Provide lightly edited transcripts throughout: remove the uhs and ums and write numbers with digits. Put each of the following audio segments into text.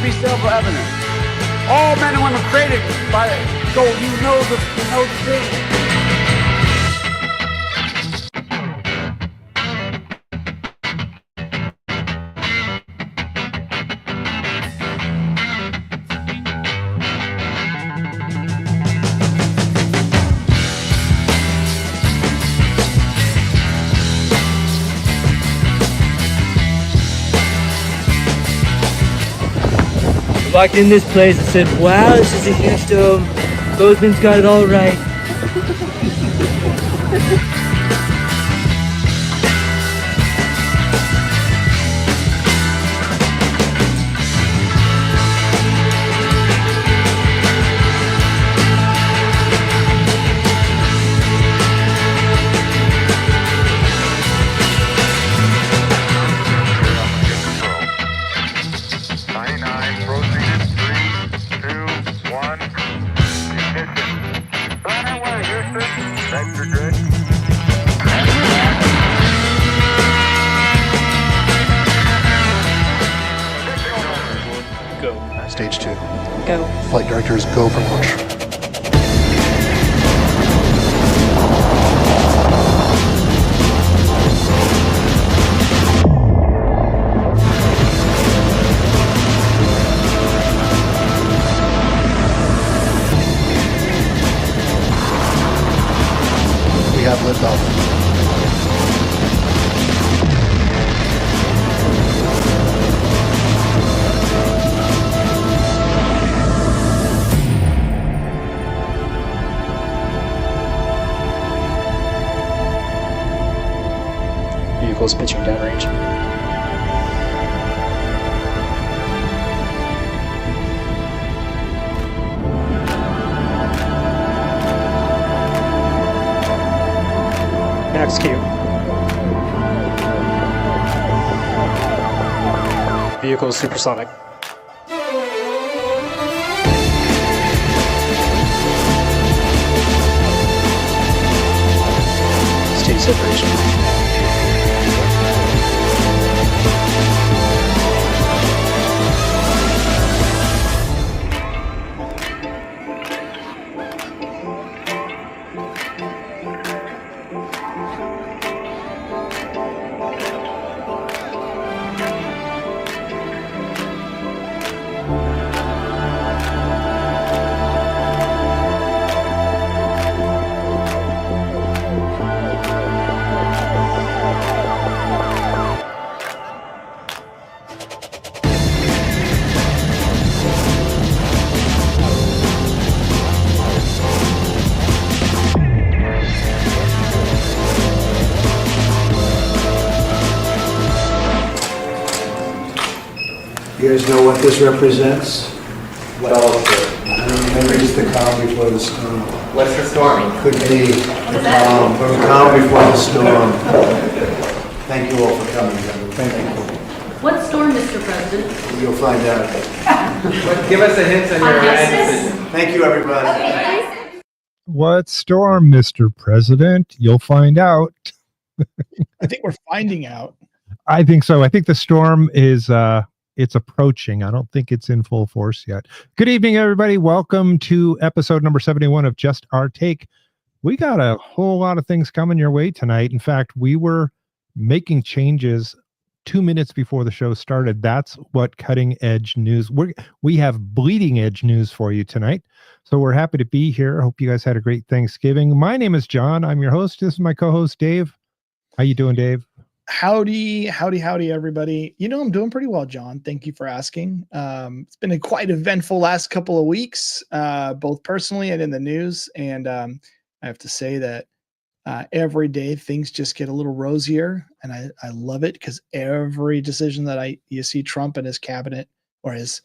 to be self-evident. All men and women created by so you know the thing. Walked in this place and said, wow, this is a huge dome. Bozeman's got it all right. Stage 2. Go. Flight directors go from push. We have liftoff. Vehicles pitching downrange. Execute. Vehicle supersonic. State separation. You guys know what this represents? Well, maybe it's the calm before the storm. What's the storming? Could be the calm before the storm. Thank you all for coming. Thank you. What storm, Mr. President? You'll find out. Give us a hint on your decision. Thank you, everybody. What storm, Mr. President? You'll find out. I think we're finding out. I think so. I think the storm is it's approaching. I don't think it's in full force yet. Good evening, everybody. Welcome to episode number 71 of Just Our Take. We got a whole lot of things coming your way tonight. In fact, we were making changes 2 minutes before the show started. That's what cutting edge news. We have bleeding edge news for you tonight. So we're happy to be here. I hope you guys had a great Thanksgiving. My name is John. I'm your host. This is my co-host, Dave. How you doing, Dave? Howdy, everybody. You know, I'm doing pretty well, John. Thank you for asking. It's been a quite eventful last couple of weeks, both personally and in the news. And I have to say that every day things just get a little rosier, and I love it because every decision that you see Trump and his cabinet or his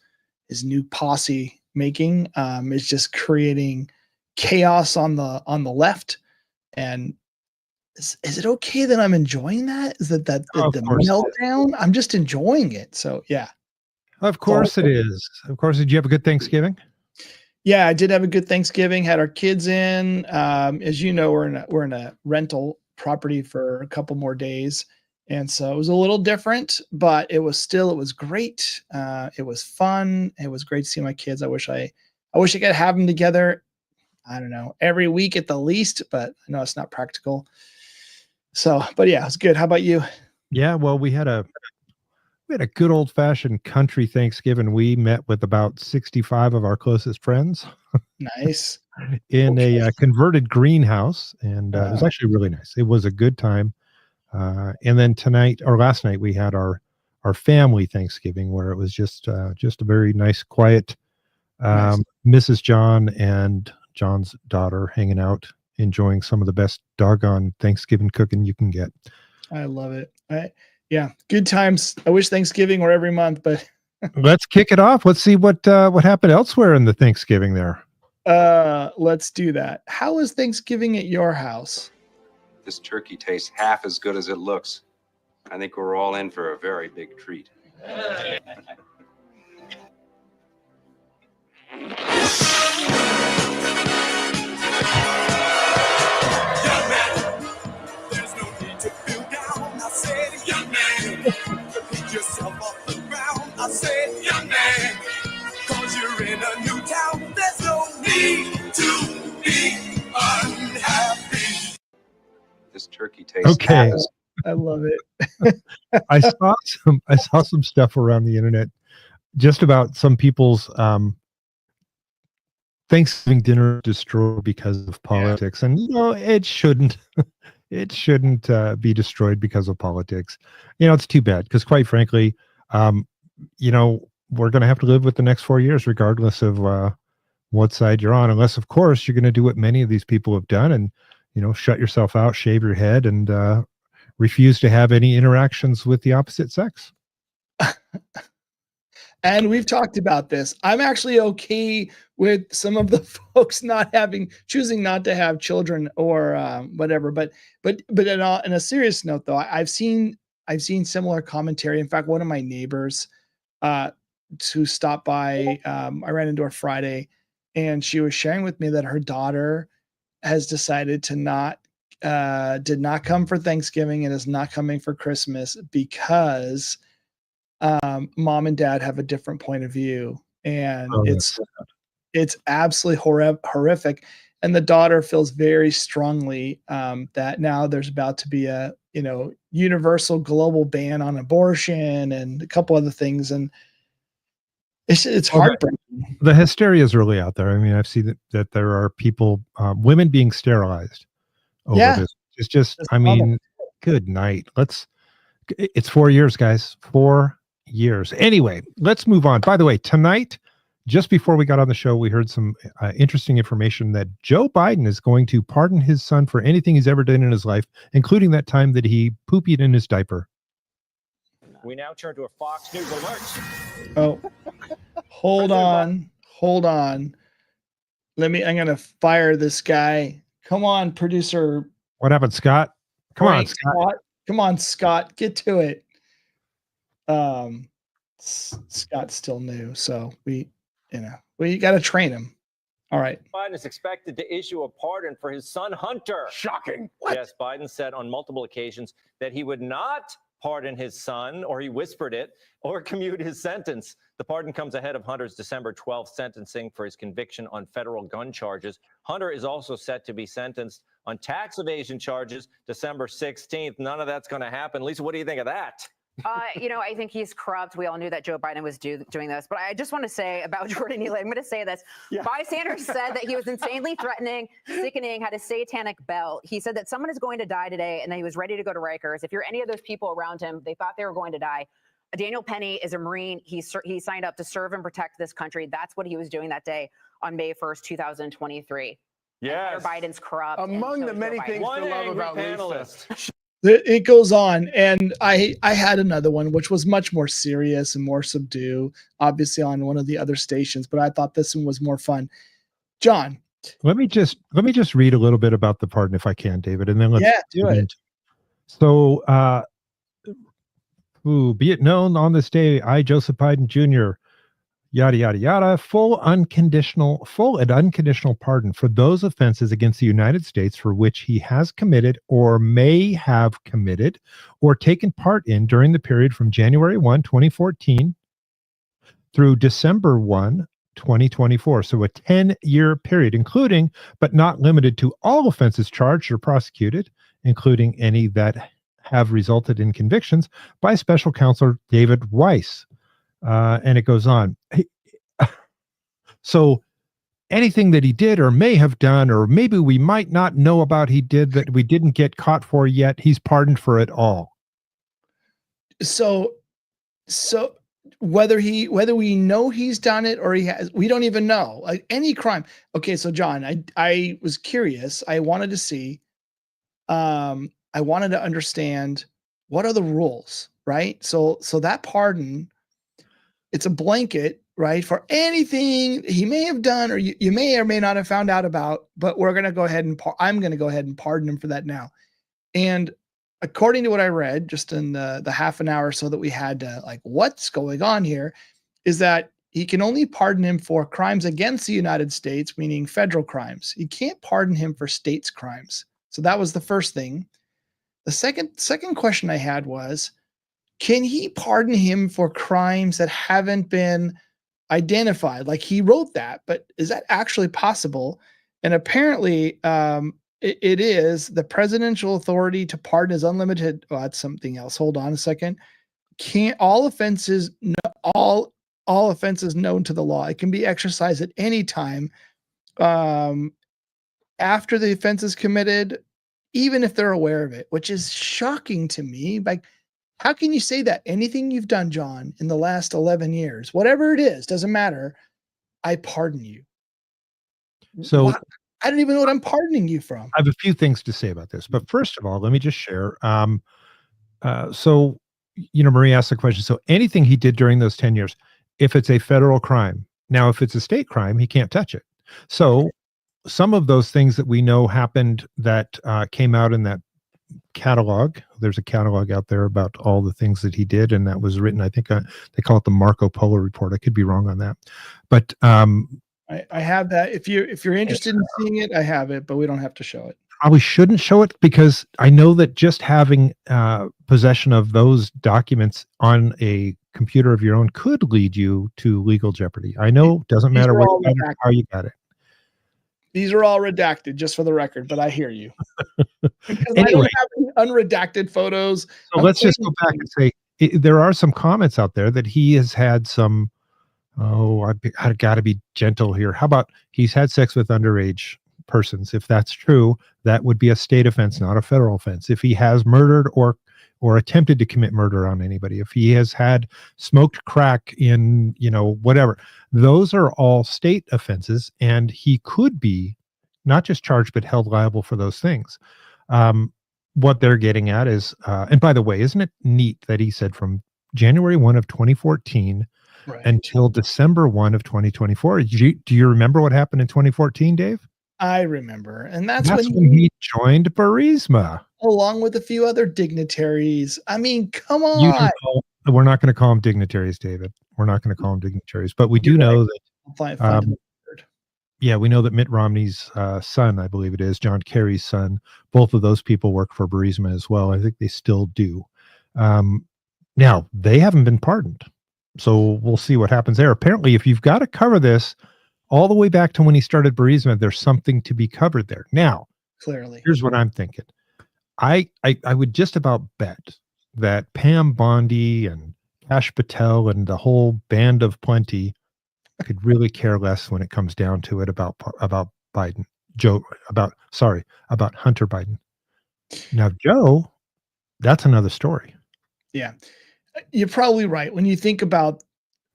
new posse making is just creating chaos on the left. And is it okay that I'm enjoying that? Is that the meltdown? I'm just enjoying it. So yeah. Of course it is. Of course. Did you have a good Thanksgiving? Yeah, I did have a good Thanksgiving. Had our kids in. As you know, we're in a rental property for a couple more days, And so it was a little different, but it was great. It was fun. It was great to see my kids. I wish I could have them together. I don't know, every week at the least, but I know it's not practical. So, but yeah, it's good. How about you? Yeah, well, we had a good old fashioned country Thanksgiving. We met with about 65 of our closest friends Nice. in a converted greenhouse, and it was actually really nice. It was a good time. And then last night, we had our family Thanksgiving, where it was just a very nice, quiet. Nice. Mrs. John and John's daughter hanging out, enjoying some of the best doggone Thanksgiving cooking you can get. I love it. Yeah, good times. I wish Thanksgiving were every month, but Let's kick it off. Let's see what happened elsewhere in the Thanksgiving there. let's do that. How is Thanksgiving at your house? This turkey tastes half as good as it looks. I think we're all in for a very big treat. This turkey tastes Okay. I love it. I saw some stuff around the internet just about some people's Thanksgiving dinner destroyed because of politics, and it shouldn't be destroyed because of politics. It's too bad, because quite frankly, we're going to have to live with the next 4 years regardless of what side you're on, unless of course you're going to do what many of these people have done and shut yourself out, shave your head, and refuse to have any interactions with the opposite sex. And we've talked about this. I'm actually okay with some of the folks choosing not to have children or whatever. But in a serious note, though, I've seen similar commentary. In fact, one of my neighbors who stopped by, I ran into her Friday, and she was sharing with me that her daughter has decided to did not come for Thanksgiving and is not coming for Christmas because mom and dad have a different point of view, and it's absolutely horrific. And the daughter feels very strongly that now there's about to be a universal global ban on abortion and a couple other things, and it's heartbreaking. The hysteria is really out there. I mean, I've seen that there are people, women being sterilized over this. It's just, good night. It's 4 years, guys. 4 years. Anyway, let's move on. By the way, tonight, just before we got on the show, we heard some interesting information that Joe Biden is going to pardon his son for anything he's ever done in his life, including that time that he poopied in his diaper. We now turn to a Fox News alert. Oh, hold on. I'm going to fire this guy. Come on, producer. What happened, Scott? Come on, Scott. Come on, Scott. Get to it. Scott's still new, so we got to train him. All right. Biden is expected to issue a pardon for his son, Hunter. Shocking. What? Yes, Biden said on multiple occasions that he would not pardon his son, or he whispered it, or commute his sentence. The pardon comes ahead of Hunter's December 12th sentencing for his conviction on federal gun charges. Hunter is also set to be sentenced on tax evasion charges December 16th. None of that's going to happen. Lisa, what do you think of that? I think he's corrupt. We all knew that Joe Biden was doing this. But I just want to say about Jordan Neely, I'm going to say this. Yeah. Bystanders said that he was insanely threatening, sickening, had a satanic belt. He said that someone is going to die today and that he was ready to go to Rikers. If you're any of those people around him, they thought they were going to die. Daniel Penny is a Marine. He signed up to serve and protect this country. That's what he was doing that day on May 1st, 2023. Yes. Biden's corrupt. Among the many things to love about Lisa. It goes on, and I had another one which was much more serious and more subdued, obviously on one of the other stations, but I thought this one was more fun. John, let me just read a little bit about the pardon if I can, David, and then let's do it. So, be it known on this day, I, Joseph Biden Jr., yada, yada, yada, full and unconditional pardon for those offenses against the United States for which he has committed or may have committed or taken part in during the period from January 1, 2014 through December 1, 2024. So a 10-year period, including but not limited to all offenses charged or prosecuted, including any that have resulted in convictions by Special Counsel David Weiss. And it goes on. So anything that he did or may have done, or maybe we might not know about he did that we didn't get caught for yet, he's pardoned for it all. So whether we know he's done it or he has, we don't even know. Like any crime. Okay, so John, I was curious. I wanted to see, I wanted to understand what are the rules, right? So that pardon, it's a blanket, right, for anything he may have done or you may or may not have found out about, but we're going to go ahead and I'm going to go ahead and pardon him for that now. And according to what I read just in the half an hour or so that we had to like, what's going on here, is that he can only pardon him for crimes against the United States, meaning federal crimes. He can't pardon him for states' crimes. So that was the first thing. The second question I had was, can he pardon him for crimes that haven't been identified? Like he wrote that, but is that actually possible? And apparently it is. The presidential authority to pardon is unlimited. Oh, that's something else. Hold on a second. Can't all offenses known to the law. It can be exercised at any time after the offense is committed, even if they're aware of it, which is shocking to me. Like, how can you say that? Anything you've done, John, in the last 11 years, whatever it is, doesn't matter. I pardon you. So I don't even know what I'm pardoning you from. I have a few things to say about this, but first of all, let me just share. So, Marie asked the question. So anything he did during those 10 years, if it's a federal crime, now, if it's a state crime, he can't touch it. So some of those things that we know happened that came out in that catalog, there's a catalog out there about all the things that he did, and that was written, I think they call it the Marco Polo report. I could be wrong on that, but I have that. If you're interested in seeing it, I have it, but we don't have to show it. Probably shouldn't show it, because I know that just having possession of those documents on a computer of your own could lead you to legal jeopardy. I know it doesn't matter what you got or how you got it. These are all redacted, just for the record, but I hear you. Because Anyway, I don't have any unredacted photos. So let's just go back and say there are some comments out there that he has had some. Oh, I've got to be gentle here. How about he's had sex with underage persons? If that's true, that would be a state offense, not a federal offense. If he has murdered or attempted to commit murder on anybody, if he has had smoked crack in, whatever, those are all state offenses, and he could be not just charged but held liable for those things. What they're getting at is, and by the way, isn't it neat that he said from January 1 of 2014 until December 1 of 2024? Do you remember what happened in 2014, Dave? I remember. And that's when he joined Burisma. Along with a few other dignitaries. I mean, come on. We're not going to call them dignitaries, David. We're not going to call them dignitaries, but we do know that. Yeah, we know that Mitt Romney's son, I believe it is, John Kerry's son, both of those people work for Burisma as well. I think they still do. Now, they haven't been pardoned, so we'll see what happens there. Apparently, if you've got to cover this all the way back to when he started Burisma, there's something to be covered there. Now, clearly, here's what I'm thinking. I would just about bet that Pam Bondi and Kash Patel and the whole band of plenty could really care less when it comes down to it about Biden. About Hunter Biden. Now, Joe, that's another story. Yeah, you're probably right. When you think about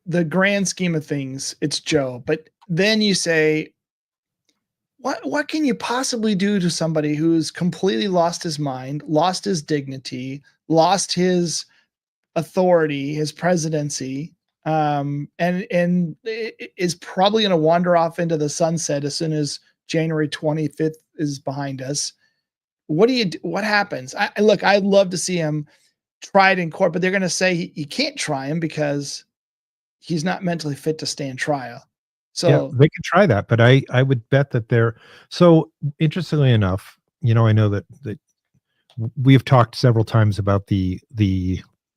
the grand scheme of things, it's Joe. But then you say, what can you possibly do to somebody who's completely lost his mind, lost his dignity, lost his authority, his presidency, and is probably going to wander off into the sunset as soon as January 25th is behind us? What happens? Look, I'd love to see him tried in court, but they're going to say he can't try him because he's not mentally fit to stand trial. So yeah, they could try that, but I would bet that they're so interestingly enough, I know that we've talked several times about the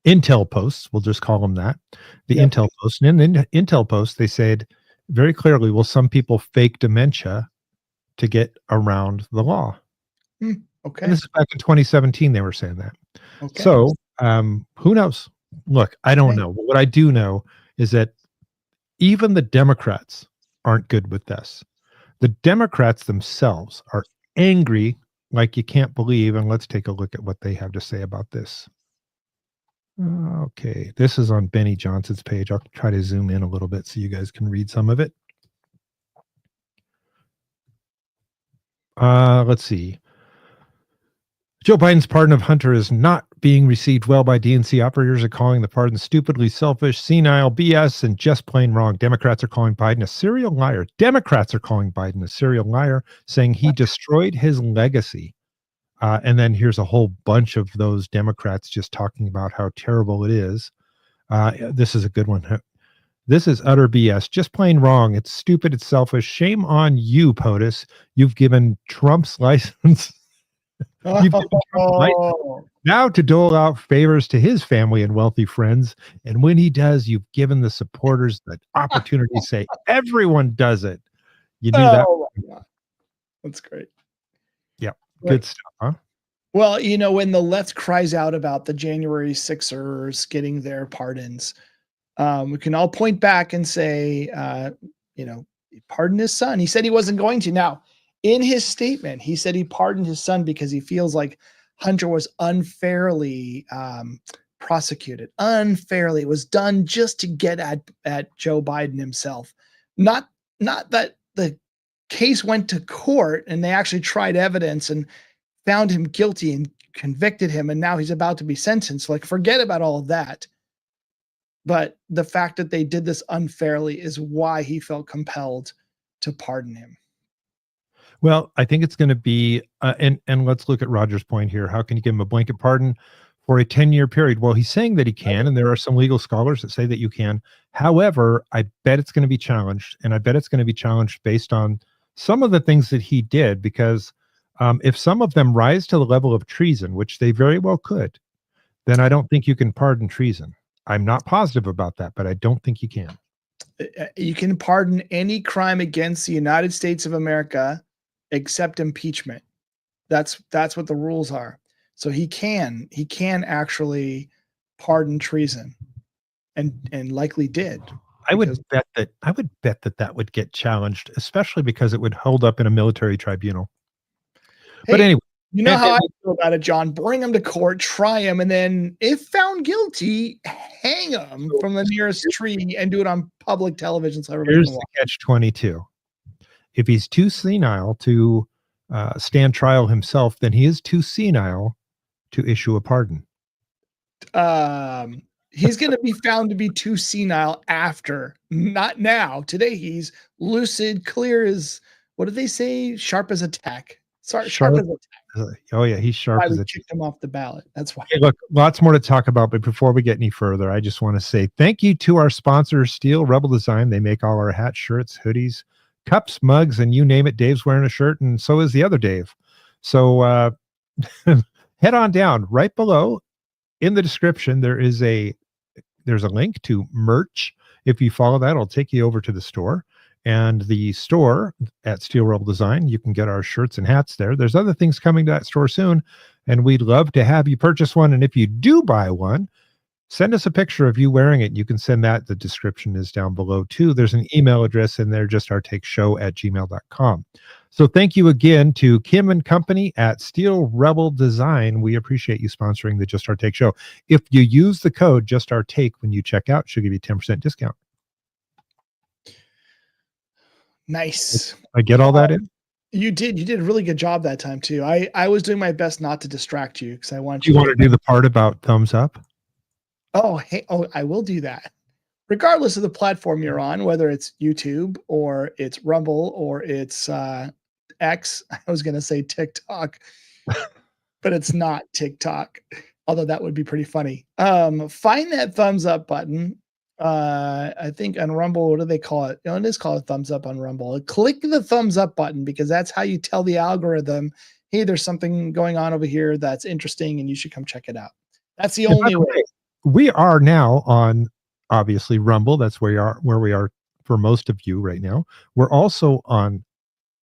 Intel posts. We'll just call them that. The Intel posts. And in the Intel post, they said very clearly, well, some people fake dementia to get around the law. Okay. And this is back in 2017, they were saying that. Okay. So who knows? Look, I don't know. But what I do know is that even the Democrats aren't good with this. The Democrats themselves are angry like you can't believe. And let's take a look at what they have to say about this. Okay, this is on Benny Johnson's page. I'll try to zoom in a little bit so you guys can read some of it. Let's see. Joe Biden's pardon of Hunter is not being received well by DNC operators, are calling the pardon stupidly selfish, senile, BS, and just plain wrong. Democrats are calling Biden a serial liar. Democrats are calling Biden a serial liar, saying he destroyed his legacy. And then here's a whole bunch of those Democrats just talking about how terrible it is. This is a good one. This is utter BS, just plain wrong. It's stupid. It's selfish. Shame on you, POTUS. You've given Trump's license. You've given Trump license now to dole out favors to his family and wealthy friends. And when he does, you've given the supporters the opportunity to say, everyone does it. You knew that. That's great. Yeah. Good stuff, huh? Well, when the left cries out about the January 6ers getting their pardons, we can all point back and say, he pardoned his son. He said he wasn't going to. Now, in his statement, he said he pardoned his son because he feels like Hunter was unfairly prosecuted. Unfairly. It was done just to get at Joe Biden himself. Not that the case went to court and they actually tried evidence and found him guilty and convicted him, and now he's about to be sentenced. Like, forget about all of that. But the fact that they did this unfairly is why he felt compelled to pardon him. Well, I think it's going to be, and let's look at Roger's point here. How can you give him a blanket pardon for a 10-year period? Well, he's saying that he can, and there are some legal scholars that say that you can. However, I bet it's going to be challenged, and I bet it's going to be challenged based on some of the things that he did, because if some of them rise to the level of treason, which they very well could, then I don't think you can pardon treason. I'm not positive about that, but I don't think you can. You can pardon any crime against the United States of America except impeachment. That's what the rules are. So he can actually pardon treason, and likely did. I would bet that would get challenged, especially because it would hold up in a military tribunal. But anyway, you know how I feel about it, John. Bring him to court, try him, and then, if found guilty, hang him from the nearest tree and do it on public television so everybody here's can watch. the catch-22. If he's too senile to stand trial himself, then he is too senile to issue a pardon. He's going to be found to be too senile after, not now. Today he's lucid, clear as, what did they say? Sharp as a tack. Sharp as a tack. Oh yeah, he's sharp Why as we a kicked him off the ballot. That's why. Hey, look, lots more to talk about, but before we get any further, I just want to say thank you to our sponsor, Steel Rebel Design. They make all our hats, shirts, hoodies, cups, mugs, and you name it. Dave's wearing a shirt, and so is the other Dave. So head on down. Right below in the description, there's a link to merch. If you follow that, it'll take you over to the store. And the store at Steel Rebel Design, you can get our shirts and hats there. There's other things coming to that store soon, and we'd love to have you purchase one. And if you do buy one, send us a picture of you wearing it. You can send that. The description is down below too. There's an email address in there, justourtakeshow@gmail.com. So thank you again to Kim and Company at Steel Rebel Design. We appreciate you sponsoring the Just Our Take show. If you use the code Just Our Take when you check out, she'll give you a 10% discount. Nice. I get all that in? You did a really good job that time too. I was doing my best not to distract you because I want Do you want to do the part about thumbs up? Oh, hey, I will do that. Regardless of the platform you're on, whether it's YouTube or it's Rumble or it's X, I was going to say TikTok, but it's not TikTok, although that would be pretty funny. Find that thumbs up button I think on Rumble, what do they call it? It is called a thumbs up on Rumble. Click the thumbs up button because that's how you tell the algorithm, hey, there's something going on over here that's interesting and you should come check it out. That's the only way. We are now on, obviously, Rumble. That's where we are for most of you right now. We're also on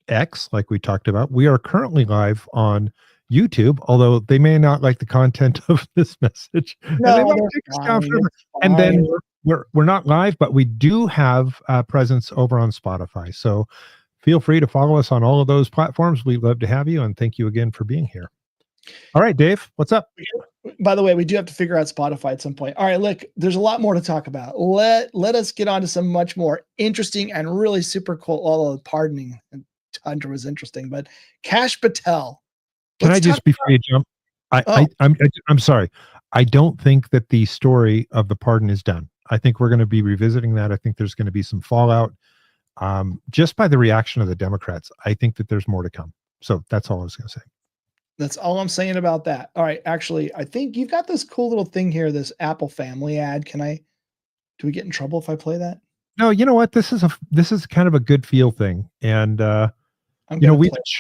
X, like we talked about. We are currently live on YouTube, although they may not like the content of this message. No, and then we're not live, but we do have presence over on Spotify. So feel free to follow us on all of those platforms. We'd love to have you, and thank you again for being here. All right, Dave, what's up? By the way, we do have to figure out Spotify at some point. All right, look, there's a lot more to talk about. Let us get on to some much more interesting and really super cool, although pardoning Tundra was interesting, but Kash Patel. Can I just, before you jump, I'm sorry. I don't think that the story of the pardon is done. I think we're going to be revisiting that. I think there's going to be some fallout just by the reaction of the Democrats. I think that there's more to come. So that's all I was going to say. That's all I'm saying about that. All right. Actually, I think you've got this cool little thing here, this Apple Family ad. Do we get in trouble if I play that? No, you know what? This is kind of a good feel thing. And,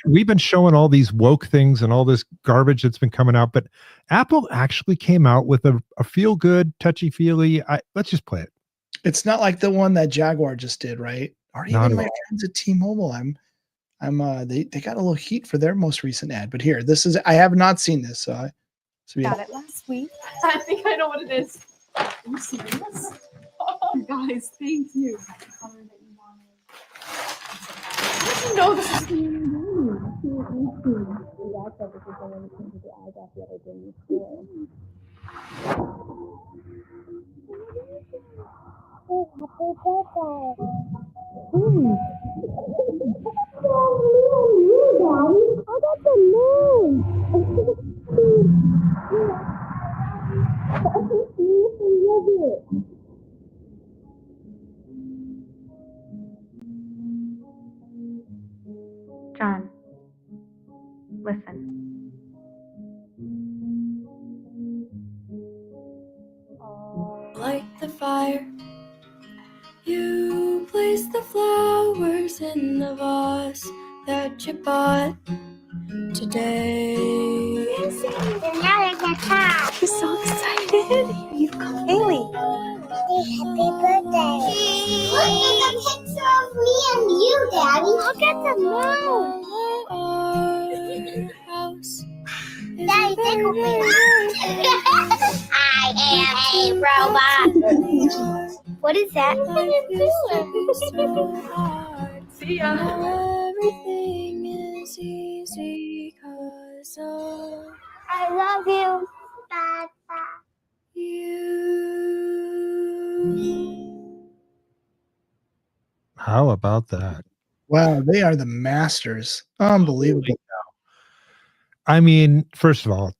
we've been showing all these woke things and all this garbage that's been coming out, but Apple actually came out with a feel good, touchy feely. Let's just play it. It's not like the one that Jaguar just did, right? Or even my friends at T-Mobile. They got a little heat for their most recent ad, but here, I have not seen this. Got it last week. I think I know what it is. Are you serious? Oh, guys, thank you. How did you know this is John, listen. Light the fire. You place the flowers in the vase that you bought today. I'm so excited. You come, Haley. Happy birthday. Look at the picture of me and you, Daddy. Look at the moon. Daddy, take a picture. I am a robot. What is that? See ya. Everything is easy 'cause of I love you, Papa. You. How about that? Wow, they are the masters. Unbelievable. I mean, first of all,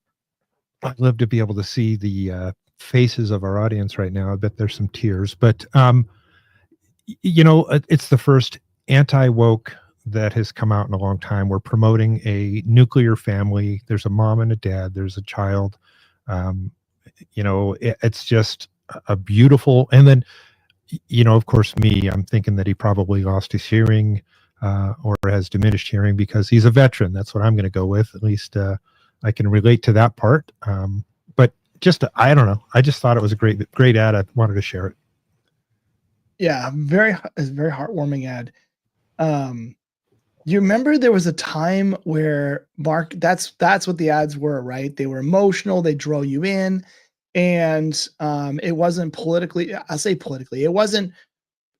I'd love to be able to see the faces of our audience right now. I bet there's some tears, but it's the first anti-woke that has come out in a long time. We're promoting a nuclear family. There's a mom and a dad. There's a child. It's just a beautiful. And then, of course, I'm thinking that he probably lost his hearing or has diminished hearing because he's a veteran. That's what I'm going to go with. At least I can relate to that part. But I don't know. I just thought it was a great ad. I wanted to share it. Yeah, it's a very heartwarming ad. You remember there was a time where Mark, that's what the ads were, right? They were emotional. They drove you in, and it wasn't politically. I'll say politically. It wasn't.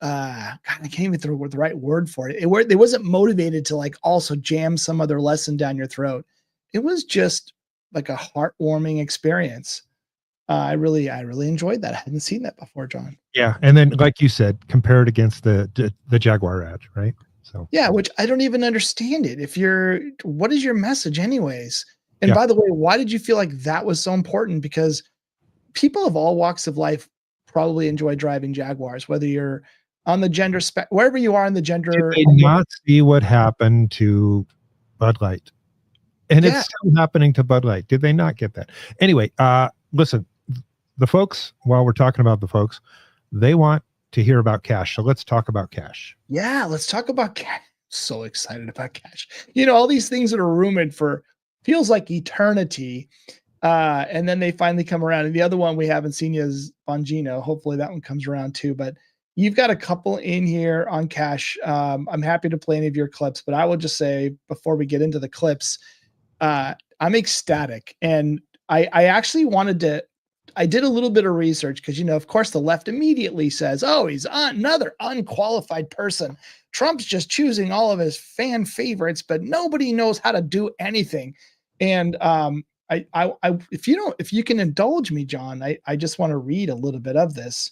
God, I can't even throw the right word for it. It wasn't motivated to like also jam some other lesson down your throat. It was just like a heartwarming experience. I really enjoyed that. I hadn't seen that before, John. Yeah, and then like you said, compare it against the Jaguar ad, right? So yeah, which I don't even understand it. What is your message anyways? And by the way, why did you feel like that was so important? Because people of all walks of life probably enjoy driving Jaguars, whether you're on the gender wherever you are in the gender. Did they not see what happened to Bud Light? And it's still happening to Bud Light. Did they not get that? Anyway, listen, the folks, while we're talking about the folks, they want to hear about Kash. So let's talk about Kash. Yeah, let's talk about Kash. So excited about Kash. You know, all these things that are rumored for feels like eternity. And then they finally come around. And the other one we haven't seen yet is Bongino. Hopefully that one comes around too. But you've got a couple in here on Kash. I'm happy to play any of your clips, but I will just say before we get into the clips, I'm ecstatic. And I actually I did a little bit of research because, you know, of course, the left immediately says, oh, he's another unqualified person. Trump's just choosing all of his fan favorites, but nobody knows how to do anything. And if you can indulge me, John, I just want to read a little bit of this.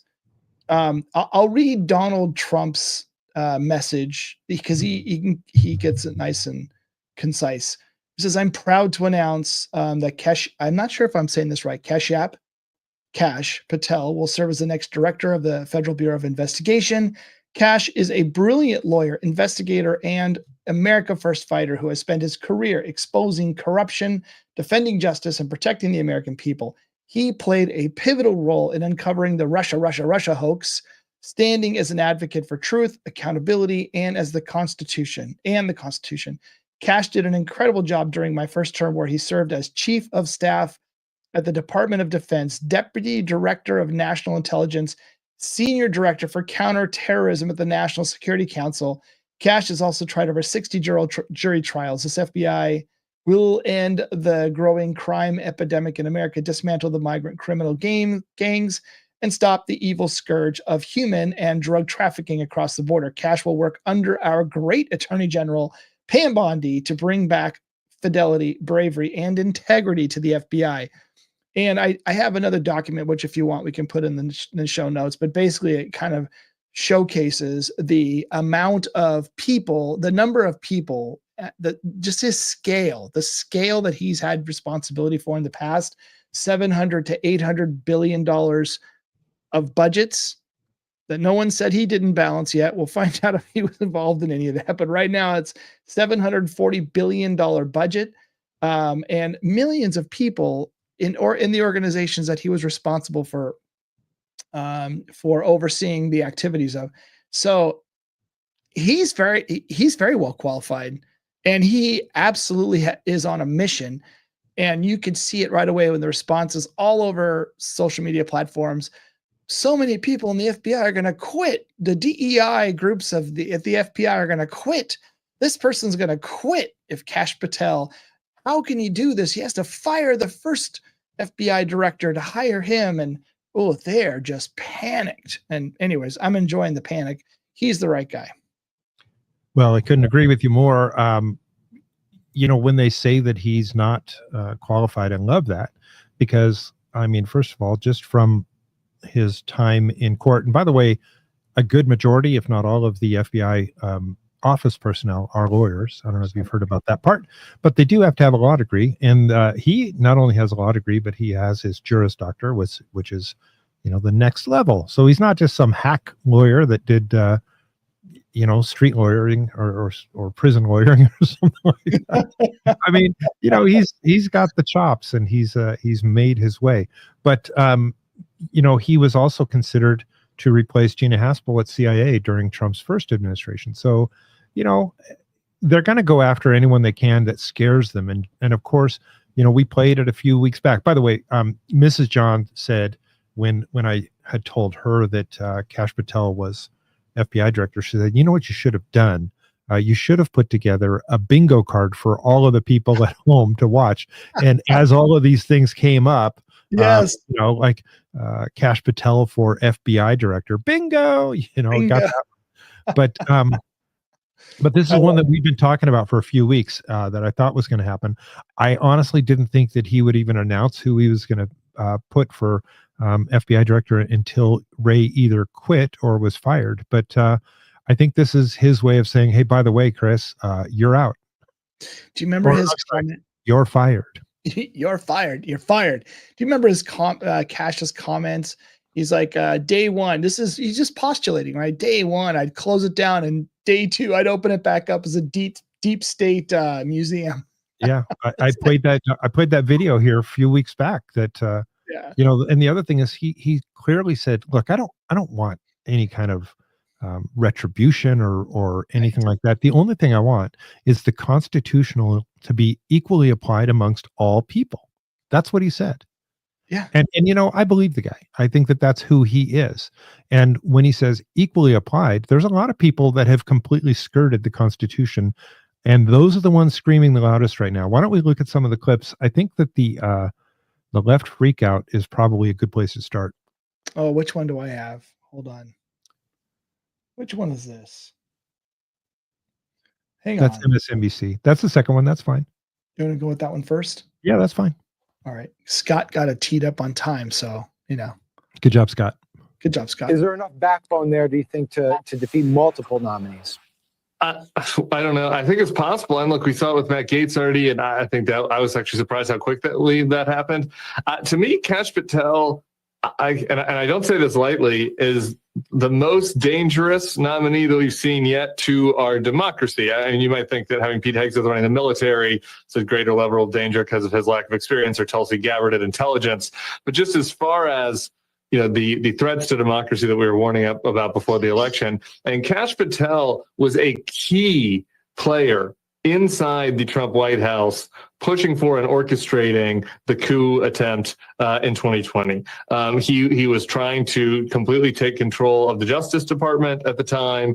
I'll read Donald Trump's message because he gets it nice and concise. He says, I'm proud to announce that Kash, I'm not sure if I'm saying this right, Kash Patel will serve as the next director of the Federal Bureau of Investigation. Kash is a brilliant lawyer, investigator, and America First fighter who has spent his career exposing corruption, defending justice, and protecting the American people. He played a pivotal role in uncovering the Russia hoax, standing as an advocate for truth, accountability, and as the Constitution. Kash did an incredible job during my first term, where he served as Chief of Staff at the Department of Defense, Deputy Director of National Intelligence, Senior Director for Counterterrorism at the National Security Council. Kash has also tried over 60 jury trials. This FBI will end the growing crime epidemic in America, dismantle the migrant criminal gangs, and stop the evil scourge of human and drug trafficking across the border. Kash will work under our great Attorney General, Pam Bondi, to bring back fidelity, bravery, and integrity to the FBI. And I have another document, which if you want, we can put in the show notes, but basically it kind of showcases the amount of people, the number of people, just his scale, the scale that he's had responsibility for in the past, $700 to $800 billion of budgets that no one said he didn't balance yet. We'll find out if he was involved in any of that. But right now it's $740 billion budget, and millions of people in the organizations that he was responsible for overseeing the activities of. So he's very well qualified, and he absolutely is on a mission. And you could see it right away when the responses all over social media platforms. So many people in the FBI are going to quit. The DEI groups at the FBI are going to quit. This person's going to quit if Kash Patel. How can he do this? He has to fire the first FBI director to hire him. And they're just panicked. And anyways, I'm enjoying the panic. He's the right guy. Well, I couldn't agree with you more. When they say that he's not qualified, I love that, because, I mean, first of all, just from his time in court, and by the way, a good majority, if not all, of the FBI office personnel are lawyers. I don't know if you've heard about that part, but they do have to have a law degree. And he not only has a law degree, but he has his Juris Doctor, which is, the next level. So he's not just some hack lawyer that did, street lawyering or prison lawyering or something like that. I mean, he's got the chops, and he's made his way. But he was also considered to replace Gina Haspel at CIA during Trump's first administration. So, they're going to go after anyone they can that scares them. And of course, we played it a few weeks back. By the way, Mrs. John said when I had told her that Kash Patel was FBI director, she said, you know what you should have done? You should have put together a bingo card for all of the people at home to watch. And as all of these things came up, yes, like Kash Patel for FBI director, bingo, bingo. Got that. But this is one that we've been talking about for a few weeks that I thought was going to happen. I honestly didn't think that he would even announce who he was going to put for FBI director until Ray either quit or was fired. But I think this is his way of saying, hey, by the way, Chris, you're out. Do you remember his comment? You're fired. You're fired. You're fired. Do you remember his Kash's comments? He's like, day one, he's just postulating, right? Day one, I'd close it down, and day two, I'd open it back up as a deep state museum. Yeah, I played that video here a few weeks back. That and the other thing is he clearly said, look, I don't want any kind of retribution or anything like that. The only thing I want is the constitutional to be equally applied amongst all people. That's what he said. Yeah. And I believe the guy. I think that that's who he is. And when he says equally applied, there's a lot of people that have completely skirted the Constitution, and those are the ones screaming the loudest right now. Why don't we look at some of the clips? I think that the left freakout is probably a good place to start. Oh, which one do I have? Hold on. Which one is this? Hang on. That's MSNBC. That's the second one. That's fine. You want to go with that one first? Yeah, that's fine. All right. Scott got it teed up on time, so Good job, Scott. Good job, Scott. Is there enough backbone there, do you think, to defeat multiple nominees? I don't know. I think it's possible. And look, we saw it with Matt Gaetz already, and I think that I was actually surprised how quickly that happened. To me, Kash Patel, and I don't say this lightly, is the most dangerous nominee that we've seen yet to our democracy. I mean, you might think that having Pete Hegseth running the military is a greater level of danger because of his lack of experience, or Tulsi Gabbard at intelligence. But just as far as the threats to democracy that we were warning about before the election, and Kash Patel was a key player inside the Trump White House, pushing for and orchestrating the coup attempt in 2020. He was trying to completely take control of the Justice Department at the time.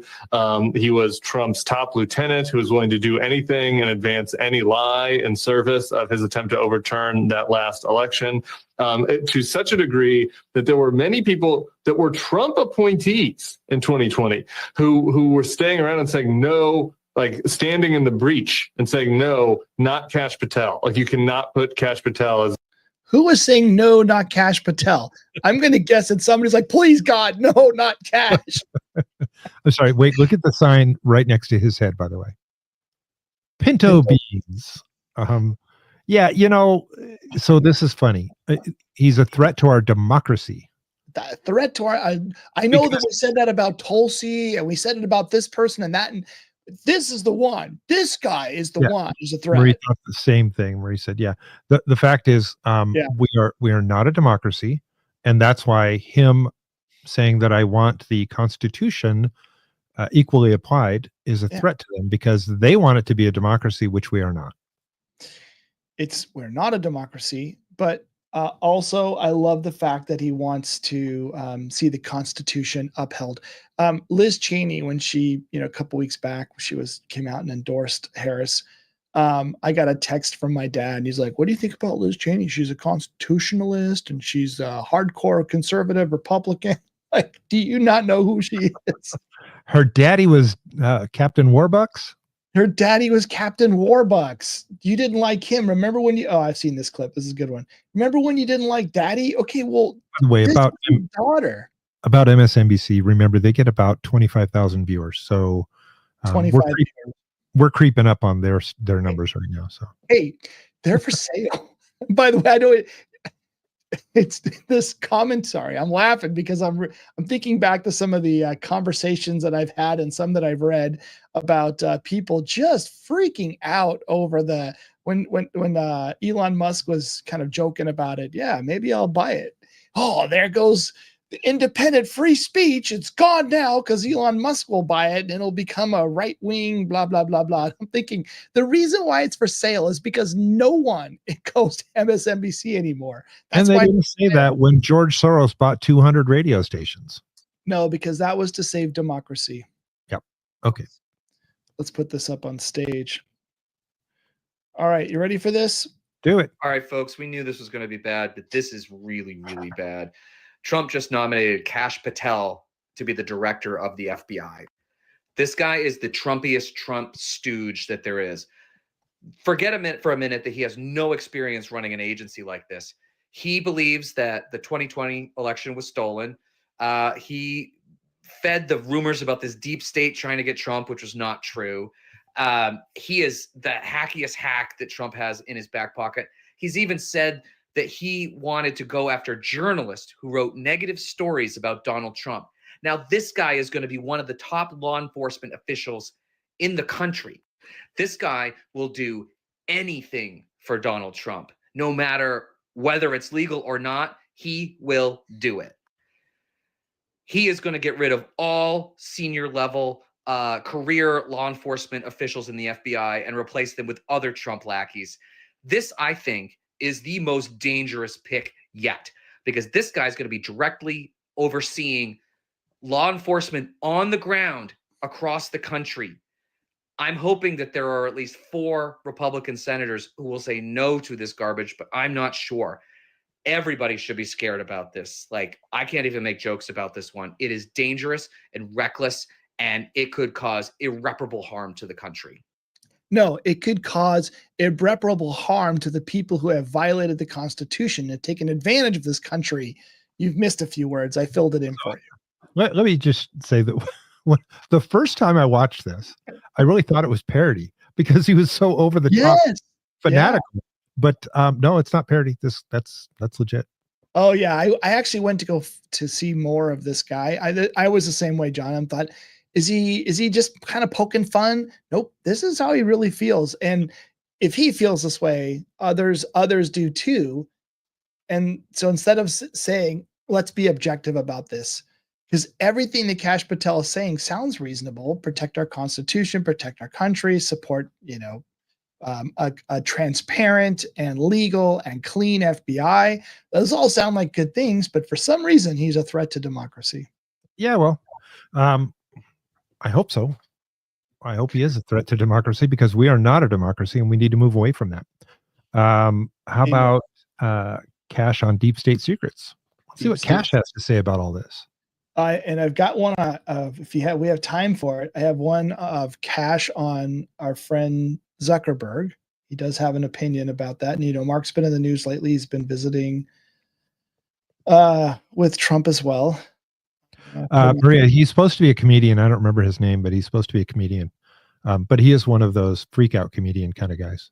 He was Trump's top lieutenant who was willing to do anything and advance any lie in service of his attempt to overturn that last election, to such a degree that there were many people that were Trump appointees in 2020 who were staying around and saying no, like standing in the breach and saying, no, not Kash Patel. Like, you cannot put Kash Patel as. Who was saying no, not Kash Patel? I'm going to guess that somebody's like, please, God, no, not Kash. I'm sorry. Wait, look at the sign right next to his head, by the way. Pinto beans. Yeah, so this is funny. He's a threat to our democracy. That threat to our, I know that we said that about Tulsi, and we said it about this person and that, and this is the one. This guy is the one who's a threat. Marie thought the same thing. Marie said, "Yeah, the fact is, we are not a democracy, and that's why him saying that I want the Constitution equally applied is a threat to them, because they want it to be a democracy, which we are not. We're not a democracy, but also I love the fact that he wants to see the Constitution upheld. Liz Cheney, when she, a couple weeks back, she came out and endorsed Harris. I got a text from my dad, and he's like, "What do you think about Liz Cheney? She's a constitutionalist and she's a hardcore conservative Republican." Like, do you not know who she is? Her daddy was Captain Warbucks. Her daddy was Captain Warbucks. You didn't like him. Remember when you? Oh, I've seen this clip. This is a good one. Remember when you didn't like Daddy? Okay, well, by the way, about daughter. About MSNBC. Remember, they get about 25,000 viewers. So 25. We're creeping up on their numbers right now. So hey, they're for sale. By the way, I know it's this comment. Sorry, I'm laughing because I'm thinking back to some of the conversations that I've had and some that I've read about people just freaking out over when Elon Musk was kind of joking about it. Yeah, maybe I'll buy it. Oh, there goes the independent free speech. It's gone now because Elon Musk will buy it and it'll become a right wing, blah, blah, blah, blah. I'm thinking the reason why it's for sale is because no one goes to MSNBC anymore. That's and they why didn't say that when George Soros bought 200 radio stations. No, because that was to save democracy. Yep. Okay. Let's put this up on stage. All right. You ready for this? Do it. All right, folks. We knew this was going to be bad, but this is really, really bad. Trump just nominated Kash Patel to be the director of the FBI. This guy is the Trumpiest Trump stooge that there is. Forget for a minute that he has no experience running an agency like this. He believes that the 2020 election was stolen. He fed the rumors about this deep state trying to get Trump, which was not true. He is the hackiest hack that Trump has in his back pocket. He's even said that he wanted to go after journalists who wrote negative stories about Donald Trump. Now, this guy is going to be one of the top law enforcement officials in the country. This guy will do anything for Donald Trump, no matter whether it's legal or not. He will do it. he is going to get rid of all senior level career law enforcement officials in the FBI and replace them with other Trump lackeys. This, I think, is the most dangerous pick yet, because this guy's going to be directly overseeing law enforcement on the ground across the country. I'm hoping that there are at least 4 Republican senators who will say no to this garbage, but I'm not sure. Everybody should be scared about this. Like, I can't even make jokes about this one. It is dangerous and reckless, and it could cause irreparable harm to the country. No, it could cause irreparable harm to the people who have violated the Constitution and taken advantage of this country. You've missed a few words. I filled it in for you. Let me just say that the first time I watched this, I really thought it was parody because he was so over the top fanatical. Yeah. But no, it's not parody. That's legit. Oh yeah, I actually went to go to see more of this guy. I was the same way, John. I thought, is he just kind of poking fun? Nope. This is how he really feels. And if he feels this way, others do too. And so instead of saying, let's be objective about this, because everything that Kash Patel is saying sounds reasonable. Protect our Constitution, protect our country, support, a transparent and legal and clean FBI. Those all sound like good things, but for some reason, he's a threat to democracy. Yeah, well, I hope so. I hope he is a threat to democracy, because we are not a democracy and we need to move away from that. How about Kash on deep state secrets? Let's see what Kash has to say about all this. And I've got one if we have time for it. I have one of Kash on our friend Zuckerberg. He does have an opinion about that. And, Mark's been in the news lately. He's been visiting with Trump as well. Maria, he's supposed to be a comedian. I don't remember his name, but he's supposed to be a comedian. But he is one of those freak out comedian kind of guys.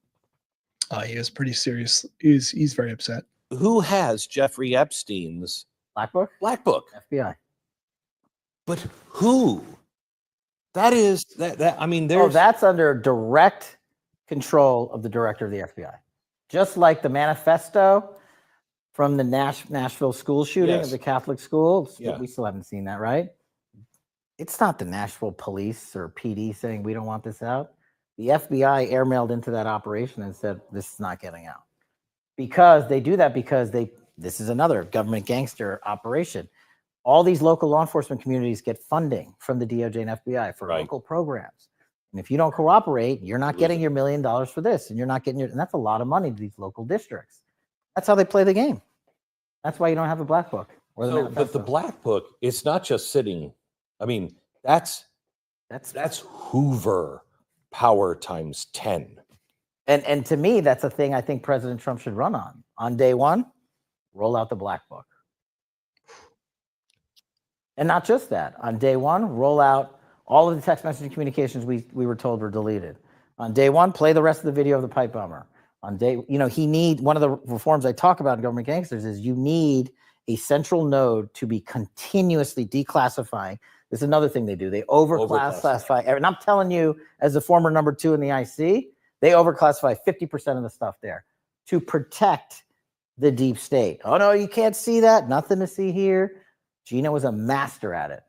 He is pretty serious. He's very upset. Who has Jeffrey Epstein's Black Book? Black Book? FBI. But who? That is that. I mean, there's that's under direct control of the director of the FBI, just like the manifesto from the Nashville school shooting of the Catholic school. Yeah. We still haven't seen that, right? It's not the Nashville police or PD saying we don't want this out. The FBI airmailed into that operation and said this is not getting out, because they do that because this is another government gangster operation. All these local law enforcement communities get funding from the DOJ and FBI for local programs. And if you don't cooperate, you're not getting your $1 million for this, and you're not getting and that's a lot of money to these local districts. That's how they play the game. That's why you don't have a Black Book. But the Black Book, it's not just sitting. I mean, that's Hoover power times 10. And to me, that's a thing I think President Trump should run on. On day one, roll out the Black Book. And not just that. On day one, roll out all of the text messaging communications we were told were deleted. On day one, play the rest of the video of the pipe bomber. On day, one of the reforms I talk about in government gangsters is you need a central node to be continuously declassifying. This is another thing they do. They overclassify. And I'm telling you, as a former number 2 in the IC, they overclassify 50% of the stuff there to protect the deep state. Oh, no, you can't see that. Nothing to see here. Gina was a master at it,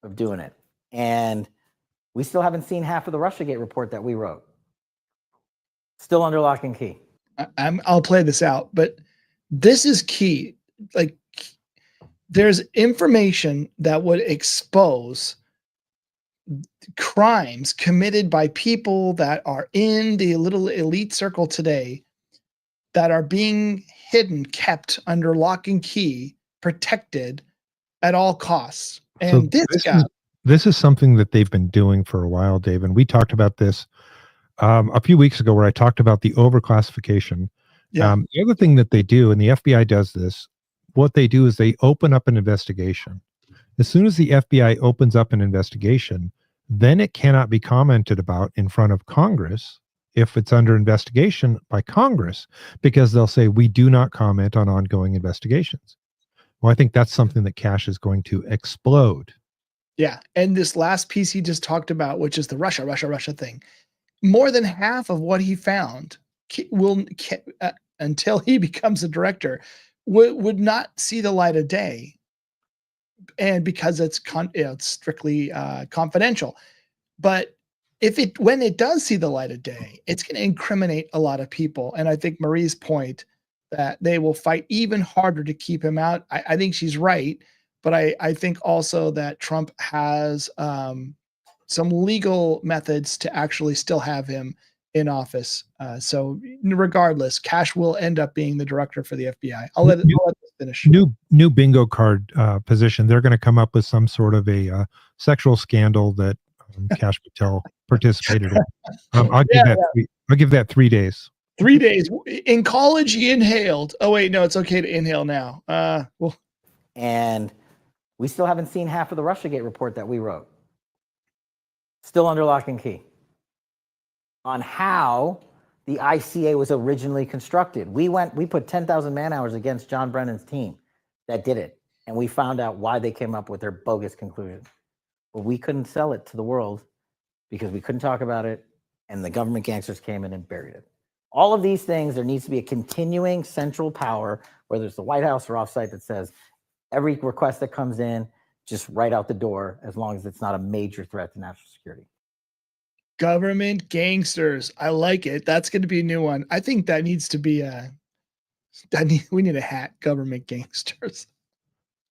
of doing it. And we still haven't seen half of the Russiagate report that we wrote. Still under lock and key. I'll play this out, but this is key. Like, there's information that would expose crimes committed by people that are in the little elite circle today that are being hidden, kept under lock and key, protected at all costs. And so this is something that they've been doing for a while, Dave. And we talked about this a few weeks ago, where I talked about the overclassification. Yeah. The other thing that they do, and the FBI does this, what they do is they open up an investigation. As soon as the FBI opens up an investigation, then it cannot be commented about in front of Congress if it's under investigation by Congress, because they'll say, we do not comment on ongoing investigations. Well, I think that's something that Kash is going to explode. Yeah. And this last piece he just talked about, which is the Russia thing, more than half of what he found will, until he becomes a director, would not see the light of day and because it's it's strictly confidential. But when it does see the light of day, it's going to incriminate a lot of people. And I think Marie's point that they will fight even harder to keep him out, I think she's right. But I think also that Trump has some legal methods to actually still have him in office. So regardless, Kash will end up being the director for the FBI. I'll let this finish. New bingo card position. They're going to come up with some sort of a sexual scandal that Kash Patel participated in. I'll give that 3 days. 3 days. In college, he inhaled. Oh, wait, no, it's okay to inhale now. And we still haven't seen half of the Russiagate report that we wrote. Still under lock and key. On how the ICA was originally constructed. We put 10,000 man hours against John Brennan's team that did it. And we found out why they came up with their bogus conclusion. But we couldn't sell it to the world because we couldn't talk about it. And the government gangsters came in and buried it. All of these things, there needs to be a continuing central power, whether it's the White House or offsite, that says every request that comes in, just right out the door, as long as it's not a major threat to national security. Government gangsters. I like it. That's going to be a new one. I think that needs to be we need a hat, government gangsters.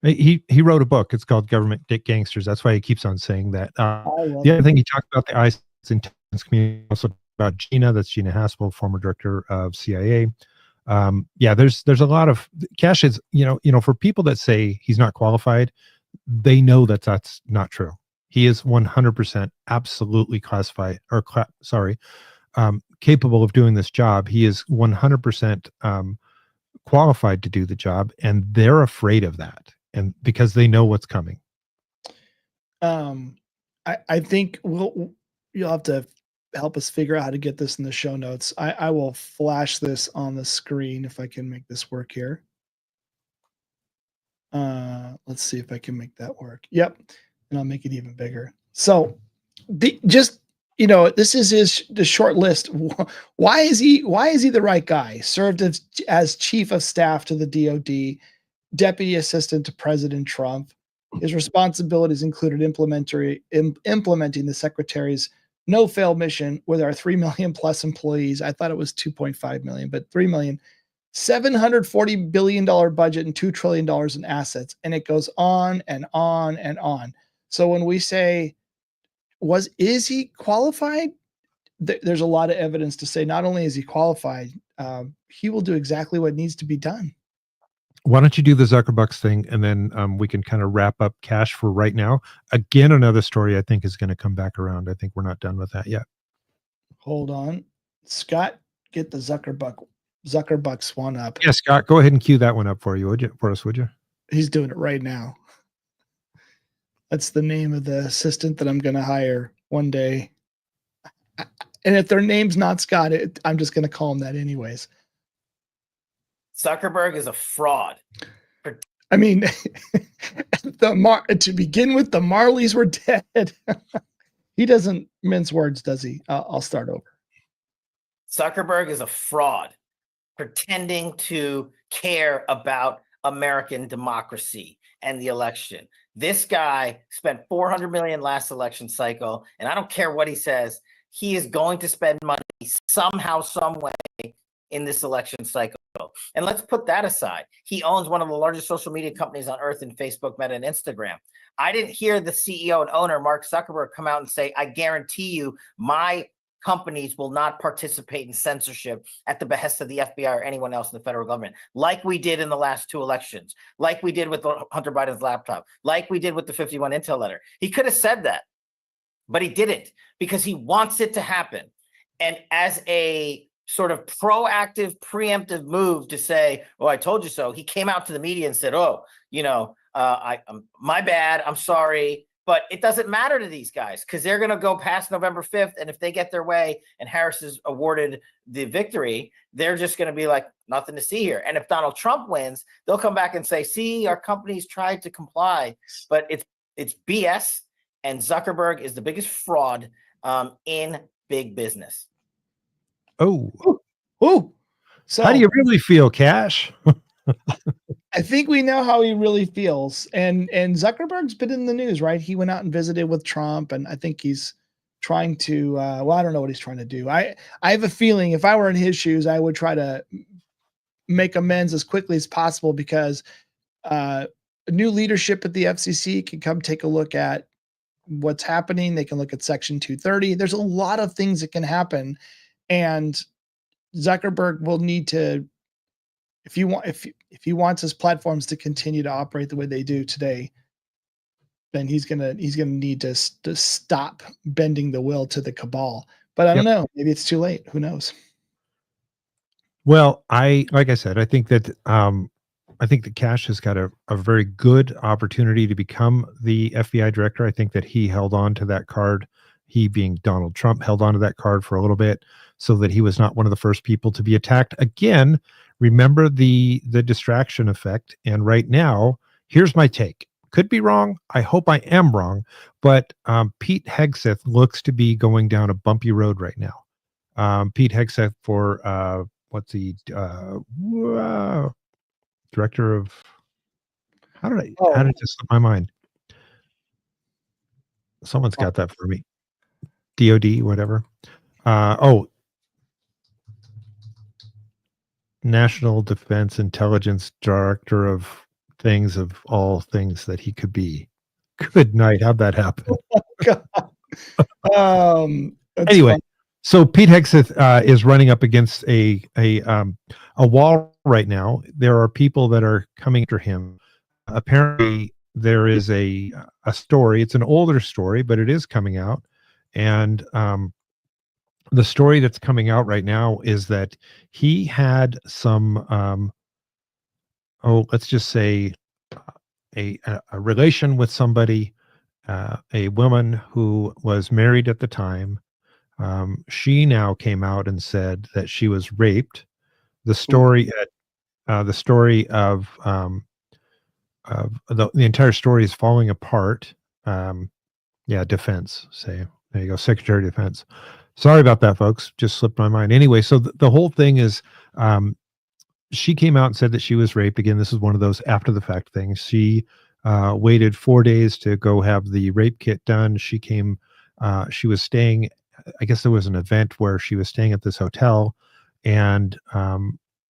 He wrote a book. It's called Government Gangsters. That's why he keeps on saying that. The other thing he talked about the ICE intelligence community, also about Gina. That's Gina Haspel, former director of CIA. There's a lot of Kash is, for people that say he's not qualified, they know that that's not true. He is 100% absolutely classified capable of doing this job. He is 100% qualified to do the job, and they're afraid of that, and because they know what's coming. I think you'll have to help us figure out how to get this in the show notes. I will flash this on the screen if I can make this work here. Let's see if I can make that work. Yep. And I'll make it even bigger. So this is the short list. Why is he the right guy? Served as chief of staff to the DOD, deputy assistant to President Trump. His responsibilities included implementing the secretary's no-fail mission with our 3 million plus employees. I thought it was 2.5 million, but 3 million. $740 billion budget and $2 trillion in assets. And it goes on and on and on. So when we say, is he qualified? There's a lot of evidence to say not only is he qualified, he will do exactly what needs to be done. Why don't you do the Zuckerbucks thing, and then we can kind of wrap up Kash for right now. Again, another story I think is going to come back around. I think we're not done with that yet. Hold on. Scott, get the Zuckerbucks one up. Yeah, Scott, go ahead and cue that one up for us, would you? He's doing it right now. That's the name of the assistant that I'm going to hire one day. And if their name's not Scott, I'm just going to call him that anyways. Zuckerberg is a fraud. I mean, to begin with, the Marleys were dead. He doesn't mince words, does he? I'll start over. Zuckerberg is a fraud, pretending to care about American democracy and the election. This guy spent $400 million last election cycle, and I don't care what he says. He is going to spend money somehow, some way in this election cycle. And let's put that aside. He owns one of the largest social media companies on earth in Facebook, Meta, and Instagram. I didn't hear the CEO and owner, Mark Zuckerberg, come out and say, I guarantee you my companies will not participate in censorship at the behest of the FBI or anyone else in the federal government, like we did in the last 2 elections, like we did with Hunter Biden's laptop, like we did with the 51 Intel letter. He could have said that, but he didn't, because he wants it to happen. And as a sort of proactive, preemptive move to say, oh, I told you so, he came out to the media and said, my bad, I'm sorry. But it doesn't matter to these guys because they're going to go past November 5th. And if they get their way and Harris is awarded the victory, they're just going to be like, nothing to see here. And if Donald Trump wins, they'll come back and say, see, our companies tried to comply. But it's BS. And Zuckerberg is the biggest fraud in big business. Oh. So how do you really feel, Kash? I think we know how he really feels. And Zuckerberg's been in the news, right? He went out and visited with Trump, and I think he's trying to well, I don't know what he's trying to do. I have a feeling if I were in his shoes, I would try to make amends as quickly as possible, because new leadership at the FCC can come take a look at what's happening. They can look at Section 230. There's a lot of things that can happen, and Zuckerberg will need to, if he wants his platforms to continue to operate the way they do today, then he's gonna need to stop bending the will to the cabal. But I don't know. Maybe it's too late. Who knows? Well, like I said, I think that Kash has got a very good opportunity to become the FBI director. I think that he held on to that card. He, being Donald Trump, held on to that card for a little bit so that he was not one of the first people to be attacked. Again, remember the distraction effect. And right now, here's my take. Could be wrong. I hope I am wrong. But Pete Hegseth looks to be going down a bumpy road right now. Pete Hegseth for what's he director of, how did it just slip my mind? Someone's got that for me. DOD, whatever. National Defense Intelligence Director of things, of all things that he could be. Good night. How'd that happen? Anyway, fun. So Pete Hegseth is running up against a wall right now. There are people that are coming after him. Apparently, there is a story. It's an older story, but it is coming out. And the story that's coming out right now is that he had some, let's just say, a relation with somebody, a woman who was married at the time. She now came out and said that she was raped. The story the entire story is falling apart. Defense. Say, there you go, Secretary of Defense. Sorry about that, folks. Just slipped my mind. Anyway, so the whole thing is, she came out and said that she was raped. Again, this is one of those after the fact things. She waited 4 days to go have the rape kit done. She was staying, I guess there was an event where she was staying at this hotel, and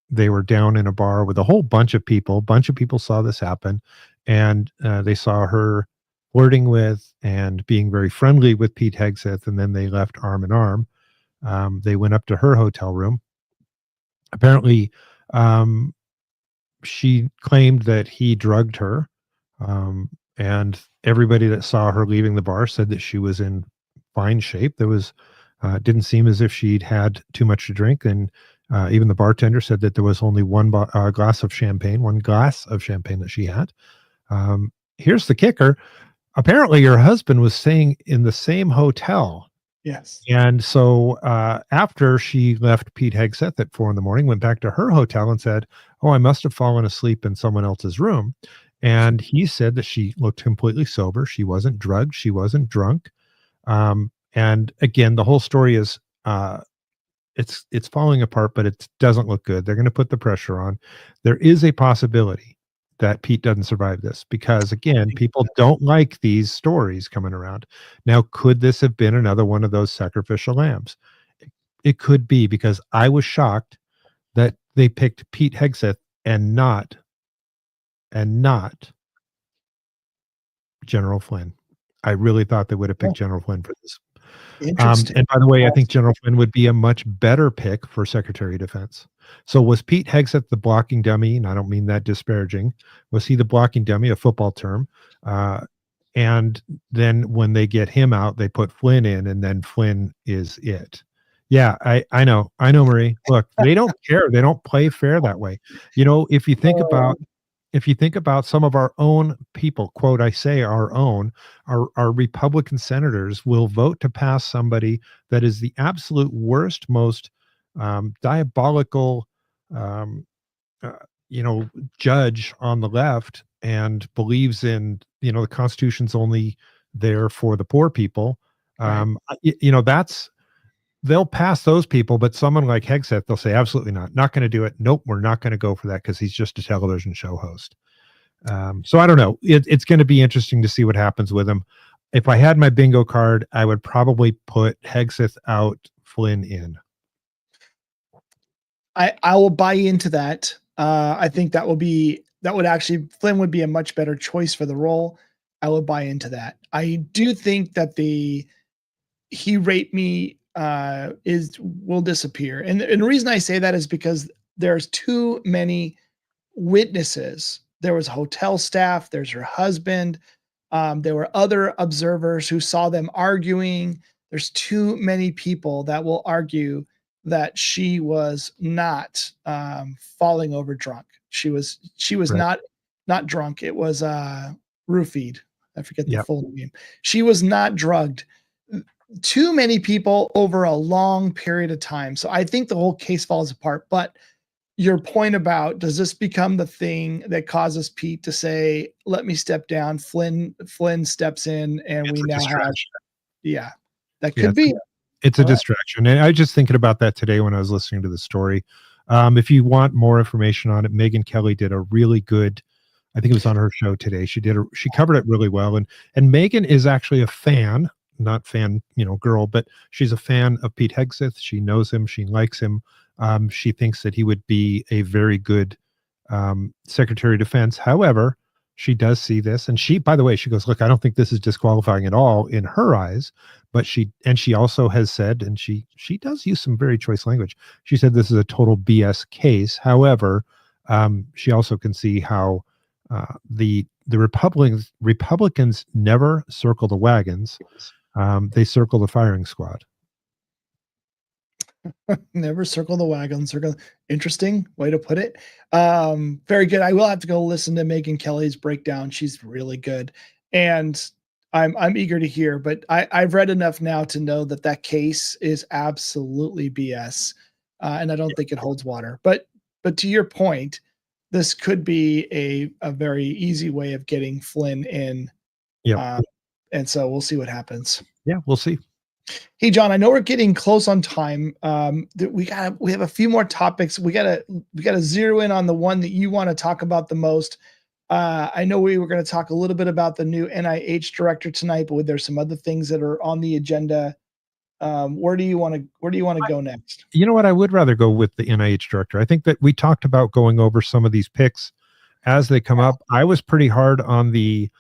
they were down in a bar with a whole bunch of people. Bunch of people saw this happen, and they saw her flirting with and being very friendly with Pete Hegseth, and then they left arm in arm. They went up to her hotel room. Apparently, she claimed that he drugged her, and everybody that saw her leaving the bar said that she was in fine shape. There was didn't seem as if she'd had too much to drink, and even the bartender said that there was only one glass of champagne that she had. Here's the kicker. Apparently her husband was staying in the same hotel. Yes. And so after she left Pete Hegseth at 4 a.m, went back to her hotel and said, "Oh, I must have fallen asleep in someone else's room." And he said that she looked completely sober. She wasn't drugged. She wasn't drunk. And again, the whole story is it's falling apart, but it doesn't look good. They're going to put the pressure on. There is a possibility that Pete doesn't survive this, because again, people don't like these stories coming around. Now, could this have been another one of those sacrificial lambs? It could be, because I was shocked that they picked Pete Hegseth and not General Flynn. I really thought they would have picked General Flynn for this. Interesting. And by the way, I think General Flynn would be a much better pick for Secretary of Defense. So was Pete Hegseth the blocking dummy? And I don't mean that disparaging. Was he the blocking dummy, a football term? And then when they get him out, they put Flynn in, and then Flynn is it. Yeah, I know, Marie. Look, they don't care. They don't play fair that way. You know, if you think about some of our own people, quote, I say our own, our Republican senators will vote to pass somebody that is the absolute worst, most diabolical, judge on the left, and believes in, the Constitution's only there for the poor people. That's they'll pass those people, but someone like Hegseth, they'll say, absolutely not going to do it. Nope, we're not going to go for that because he's just a television show host. So I don't know. It's going to be interesting to see what happens with him. If I had my bingo card, I would probably put Hegseth out, Flynn in. I will buy into that. I think Flynn would be a much better choice for the role. I will buy into that. I do think that the he raped me will disappear. And the reason I say that is because there's too many witnesses. There was hotel staff, there's her husband, there were other observers who saw them arguing. There's too many people that will argue that she was not falling over drunk. She was Right. not drunk. It was roofied. I forget the Yep. full name. She was not drugged. Too many people over a long period of time. So I think the whole case falls apart. But your point about, does this become the thing that causes Pete to say, let me step down? Flynn steps in, and we now have, that could be. It's a distraction. And I was just thinking about that today when I was listening to the story. If you want more information on it, Megyn Kelly did a really good, I think it was on her show today. She covered it really well. And Megyn is actually a fan, not fan, girl, but she's a fan of Pete Hegseth. She knows him. She likes him. She thinks that he would be a very good Secretary of Defense. However, she does see this, and by the way, she goes, look, I don't think this is disqualifying at all in her eyes, but she also has said, and she does use some very choice language. She said this is a total BS case. However, she also can see how the Republicans never circle the wagons. They circle the firing squad. Never circle the wagon. Interesting way to put it. Very good. I will have to go listen to Megyn Kelly's breakdown. She's really good, and I'm eager to hear. But I've read enough now to know that case is absolutely BS, and I don't think it holds water. But to your point, this could be a very easy way of getting Flynn in. Yeah. And so we'll see what happens. Yeah, we'll see. Hey, John, I know we're getting close on time. We have a few more topics. We gotta zero in on the one that you want to talk about the most. I know we were going to talk a little bit about the new NIH director tonight, but there's some other things that are on the agenda. Where do you want to go next? You know what? I would rather go with the NIH director. I think that we talked about going over some of these picks as they come up. I was pretty hard on the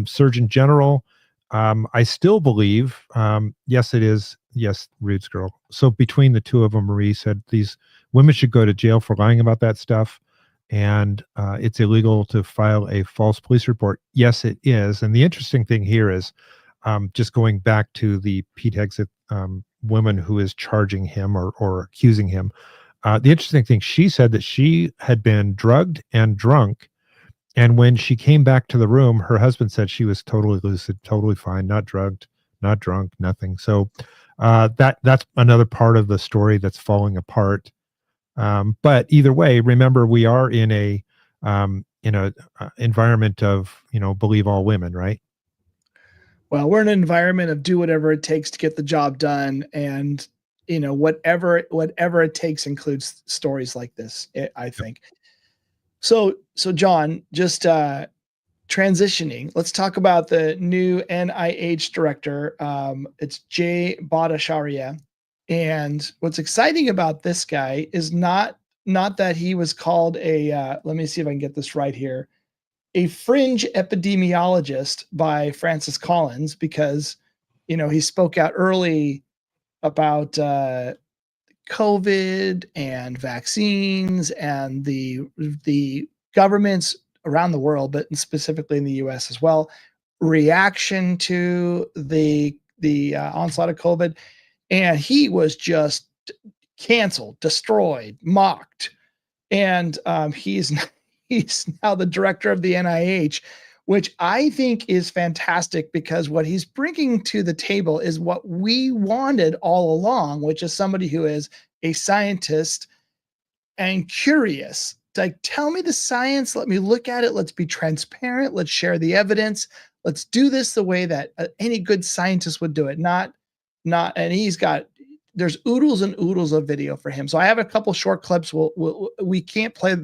Surgeon General. I still believe, yes, it is. Yes, Rude's girl. So between the two of them, Marie said these women should go to jail for lying about that stuff. And it's illegal to file a false police report. Yes, it is. And the interesting thing here is just going back to the Pete Hegseth woman who is charging him or accusing him. The interesting thing, she said that she had been drugged and drunk. And when she came back to the room, her husband said she was totally lucid, totally fine, not drugged, not drunk, nothing. So that's another part of the story that's falling apart. But either way, remember, we are in a environment of, believe all women, right? Well, we're in an environment of do whatever it takes to get the job done. And, whatever it takes includes stories like this, I think. So John, just transitioning, let's talk about the new NIH director. It's Jay Bhattacharya. And what's exciting about this guy is not that he was called let me see if I can get this right here, a fringe epidemiologist by Francis Collins, because, he spoke out early about COVID and vaccines and the governments around the world, but specifically in the US as well, reaction to the onslaught of COVID. And he was just canceled, destroyed, mocked. And he's now the director of the NIH, which I think is fantastic, because what he's bringing to the table is what we wanted all along, which is somebody who is a scientist and curious. Like, tell me the science, let me look at it, let's be transparent, let's share the evidence, let's do this the way that any good scientist would do it. And he's got there's oodles and oodles of video for him. So I have a couple short clips. We can't play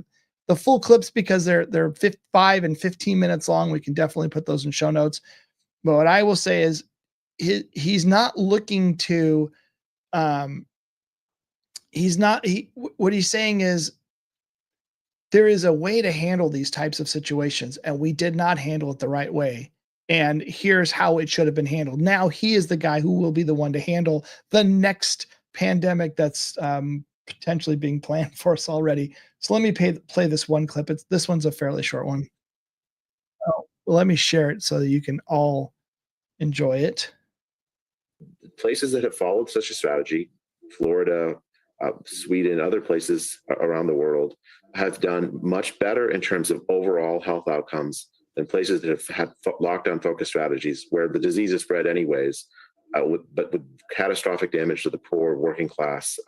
the full clips because they're 5 and 15 minutes long. We can definitely put those in show notes. But what I will say is he's not looking to, what he's saying is there is a way to handle these types of situations, and we did not handle it the right way. And here's how it should have been handled. Now he is the guy who will be the one to handle the next pandemic that's potentially being planned for us already. So let me play this one clip. This one's a fairly short one. Oh, well, let me share it so that you can all enjoy it. Places that have followed such a strategy, Florida, Sweden, other places around the world, have done much better in terms of overall health outcomes than places that have had lockdown focused strategies where the disease is spread anyways, but with catastrophic damage to the poor, working class.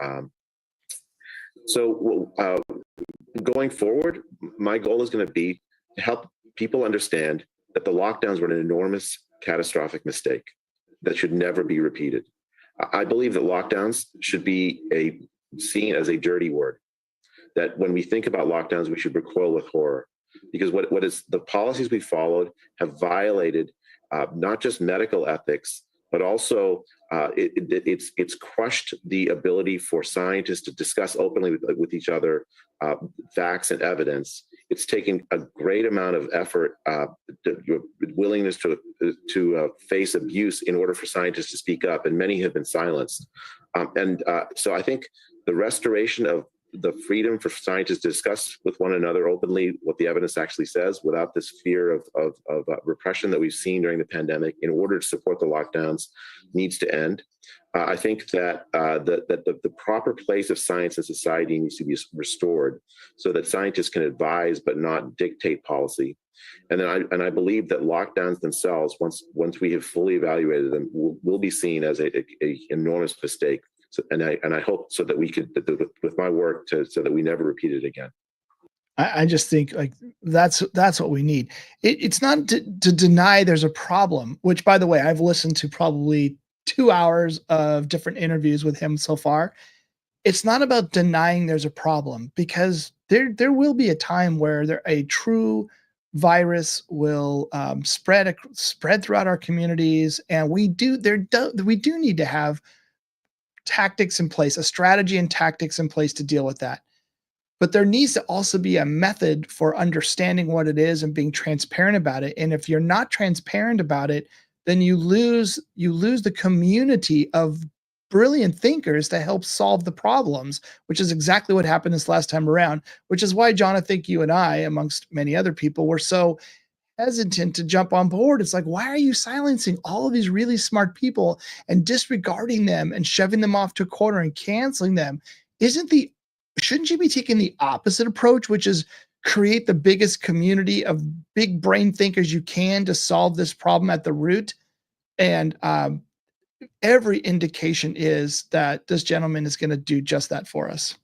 So going forward, my goal is going to be to help people understand that the lockdowns were an enormous catastrophic mistake that should never be repeated. I believe that lockdowns should be seen as a dirty word, that when we think about lockdowns, we should recoil with horror. Because what is the policies we followed have violated not just medical ethics, but also it's crushed the ability for scientists to discuss openly with each other facts and evidence. It's taken a great amount of effort, willingness to face abuse in order for scientists to speak up, and many have been silenced. So I think the restoration of the freedom for scientists to discuss with one another openly what the evidence actually says without this fear of repression that we've seen during the pandemic in order to support the lockdowns needs to end. I think that the proper place of science and society needs to be restored so that scientists can advise but not dictate policy. And then I believe that lockdowns themselves, once we have fully evaluated them, will be seen as a enormous mistake. So, and I hope so that we could, with my work, so that we never repeat it again. I just think like that's what we need. It's not to deny there's a problem, which, by the way, I've listened to probably 2 hours of different interviews with him so far. It's not about denying there's a problem, because there will be a time where a true virus will spread throughout our communities, and we do need to have tactics in place, a strategy and tactics in place to deal with that. But there needs to also be a method for understanding what it is and being transparent about it. And if you're not transparent about it, then you lose the community of brilliant thinkers to help solve the problems, which is exactly what happened this last time around, which is why, John, I think you and I, amongst many other people, were so hesitant to jump on board. It's like, why are you silencing all of these really smart people and disregarding them and shoving them off to a corner and canceling them? Shouldn't you be taking the opposite approach, which is create the biggest community of big brain thinkers you can to solve this problem at the root? And every indication is that this gentleman is going to do just that for us.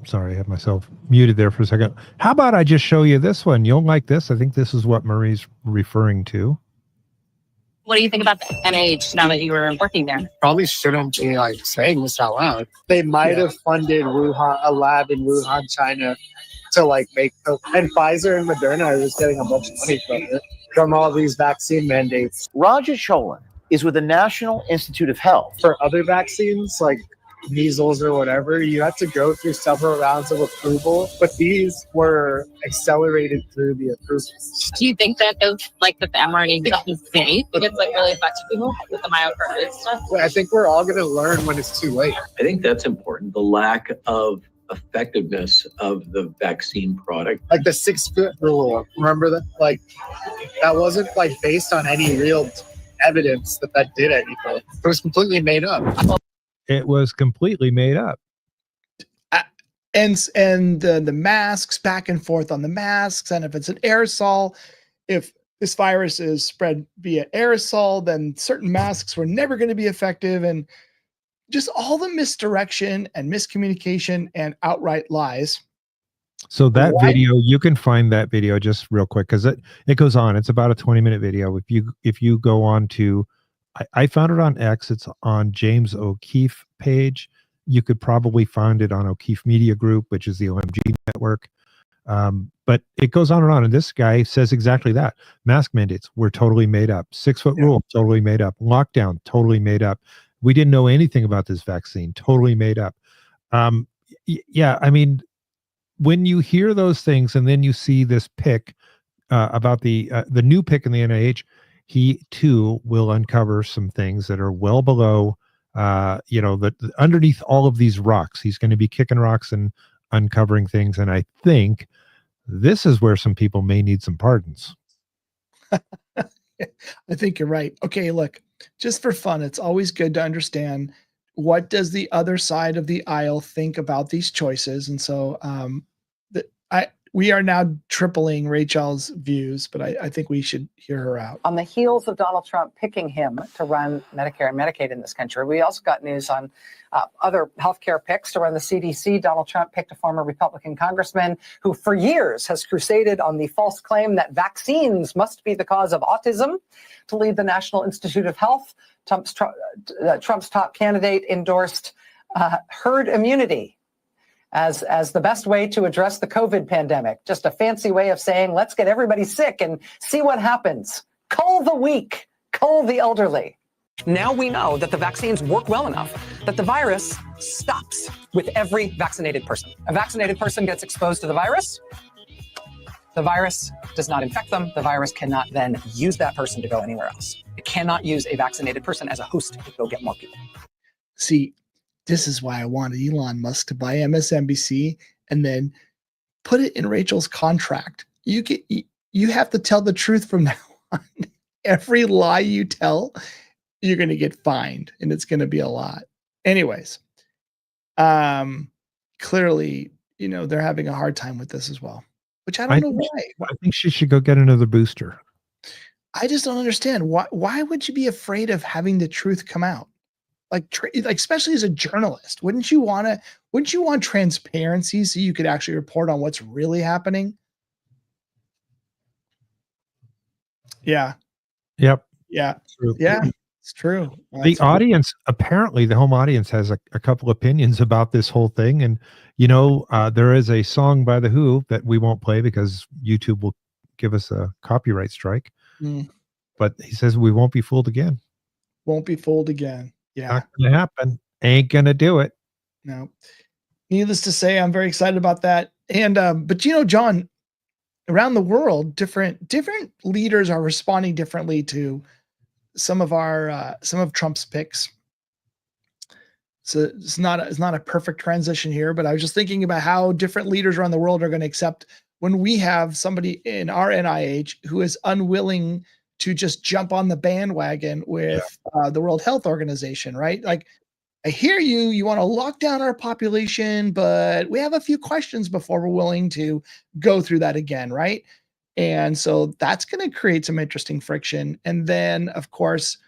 Sorry, I had myself muted there for a second. How about I just show you this one? You'll like this. I think this is what Marie's referring to. What do you think about the NIH now that you were working there? Probably shouldn't be like saying this out loud. They might have funded a lab in Wuhan, China, to like make, and Pfizer and Moderna are just getting a bunch of money from it, from all these vaccine mandates. Roger Cholin is with the National Institute of Health. For other vaccines, like measles or whatever, you had to go through several rounds of approval, but these were accelerated through the approvals. Do you think that the mRNA stuff is safe? It's like really effective people with the myocarditis stuff? Well, I think we're all going to learn when it's too late. I think that's important. The lack of effectiveness of the vaccine product. Like the 6-foot rule, remember that? Like that wasn't like based on any real evidence that did anything. It was completely made up. It was completely made up. And the masks, back and forth on the masks, and if it's an aerosol, if this virus is spread via aerosol, then certain masks were never going to be effective, and just all the misdirection and miscommunication and outright lies. So that video, you can find that video just real quick because it goes on. It's about a 20-minute video. If you go on to I found it on X. It's on James O'Keefe page. You could probably find it on O'Keefe Media Group, which is the OMG network. But it goes on and on. And this guy says exactly that. Mask mandates were totally made up. 6-foot rule, totally made up. Lockdown, totally made up. We didn't know anything about this vaccine, totally made up. Yeah, I mean, when you hear those things and then you see this pick about the new pick in the NIH, he too will uncover some things that are well below, underneath all of these rocks. He's going to be kicking rocks and uncovering things. And I think this is where some people may need some pardons. I think you're right. Okay, look, just for fun, it's always good to understand what does the other side of the aisle think about these choices. And so we are now tripling Rachel's views, but I think we should hear her out. On the heels of Donald Trump picking him to run Medicare and Medicaid in this country, we also got news on other healthcare picks to run the CDC. Donald Trump picked a former Republican congressman who for years has crusaded on the false claim that vaccines must be the cause of autism to lead the National Institute of Health. Trump's top candidate endorsed herd immunity as the best way to address the COVID pandemic. Just a fancy way of saying, let's get everybody sick and see what happens. Cull the weak, cull the elderly. Now we know that the vaccines work well enough that the virus stops with every vaccinated person. A vaccinated person gets exposed to the virus. The virus does not infect them. The virus cannot then use that person to go anywhere else. It cannot use a vaccinated person as a host to go get more people. See, this is why I wanted Elon Musk to buy MSNBC and then put it in Rachel's contract. You have to tell the truth from now on. Every lie you tell, you're going to get fined, and it's going to be a lot. Anyways, clearly, they're having a hard time with this as well, which I don't know why. I think she should go get another booster. I just don't understand. Why would you be afraid of having the truth come out? Like especially as a journalist, wouldn't you want transparency so you could actually report on what's really happening? Yeah. Yep. Yeah. True. Yeah. It's true. The audience, apparently the home audience has a couple opinions about this whole thing. And, there is a song by The Who that we won't play because YouTube will give us a copyright strike. But he says we won't be fooled again. Won't be fooled again. Yeah. Not gonna happen. Ain't gonna do it. No. Needless to say, I'm very excited about that. And but John, around the world, different leaders are responding differently to some of Trump's picks. So it's not a perfect transition here, but I was just thinking about how different leaders around the world are going to accept when we have somebody in our NIH who is unwilling to just jump on the bandwagon with the World Health Organization, right? Like, I hear you want to lock down our population, but we have a few questions before we're willing to go through that again, right? And so that's going to create some interesting friction. And then, of course,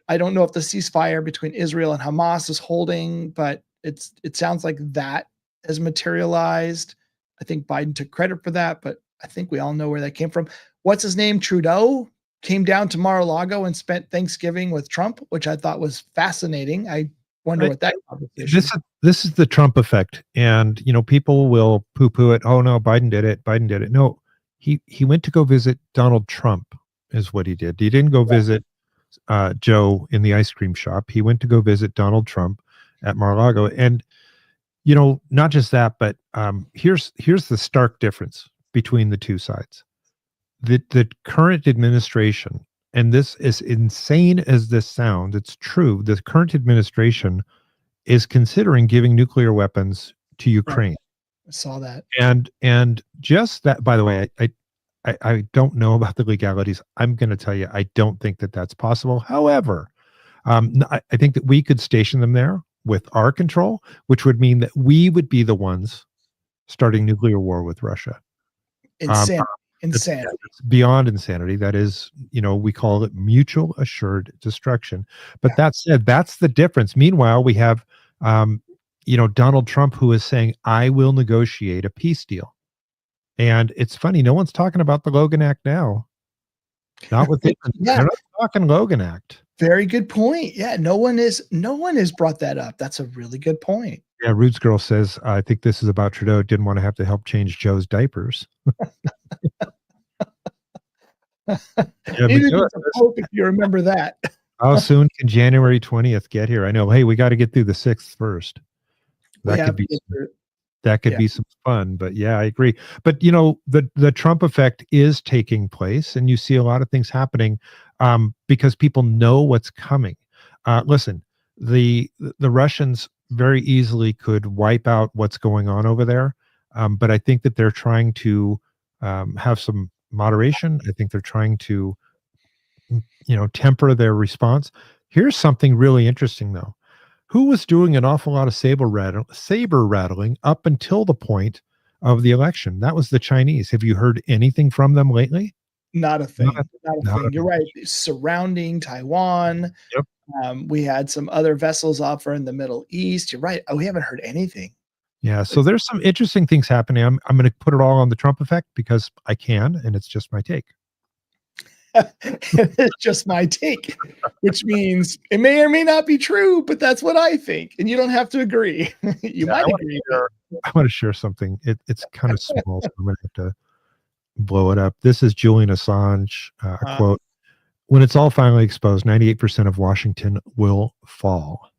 I don't know if the ceasefire between Israel and Hamas is holding, but it sounds like that has materialized. I think Biden took credit for that, but I think we all know where that came from. What's his name? Trudeau came down to Mar-a-Lago and spent Thanksgiving with Trump, which I thought was fascinating. I wonder what that conversation. This is the Trump effect. And, people will poo-poo it. Oh no, Biden did it. No, he went to go visit Donald Trump is what he did. He didn't go visit Joe in the ice cream shop. He went to go visit Donald Trump at Mar-a-Lago. And, not just that, but here's the stark difference between the two sides. The current administration, and this is insane as this sounds, it's true. The current administration is considering giving nuclear weapons to Ukraine. I saw that. And just that, by the way, I don't know about the legalities. I'm going to tell you, I don't think that that's possible. However, I think that we could station them there with our control, which would mean that we would be the ones starting nuclear war with Russia. Insanity. It's beyond insanity. That is, we call it mutual assured destruction. But that said, that's the difference. Meanwhile, we have, Donald Trump, who is saying, I will negotiate a peace deal. And it's funny, no one's talking about the Logan Act now. Not with it. Yeah. They're not talking Logan Act. Very good point. Yeah, no one has brought that up. That's a really good point. Yeah, Roots Girl says, I think this is about Trudeau didn't want to have to help change Joe's diapers. Yeah, Neither did the Pope, if you remember that. How soon can January 20th get here? I know. Hey, we got to get through the 6th first. That could be some fun, but yeah, I agree. But the Trump effect is taking place, and you see a lot of things happening because people know what's coming. Listen, the Russians very easily could wipe out what's going on over there, but I think that they're trying to have some moderation. I think they're trying to temper their response. Here's something really interesting, though. Who was doing an awful lot of saber rattling up until the point of the election? That was the Chinese. Have you heard anything from them lately? Not a thing. Not a thing. You're right. Surrounding Taiwan. Yep. We had some other vessels off in the Middle East. You're right. We haven't heard anything. Yeah. So there's some interesting things happening. I'm going to put it all on the Trump effect because I can, and it's just my take. It's just my take, which means it may or may not be true, but that's what I think, and you don't have to agree. You might agree. I want to share something. It's kind of small, so I'm going to have to blow it up. This is Julian Assange, a quote. When it's all finally exposed, 98% of Washington will fall.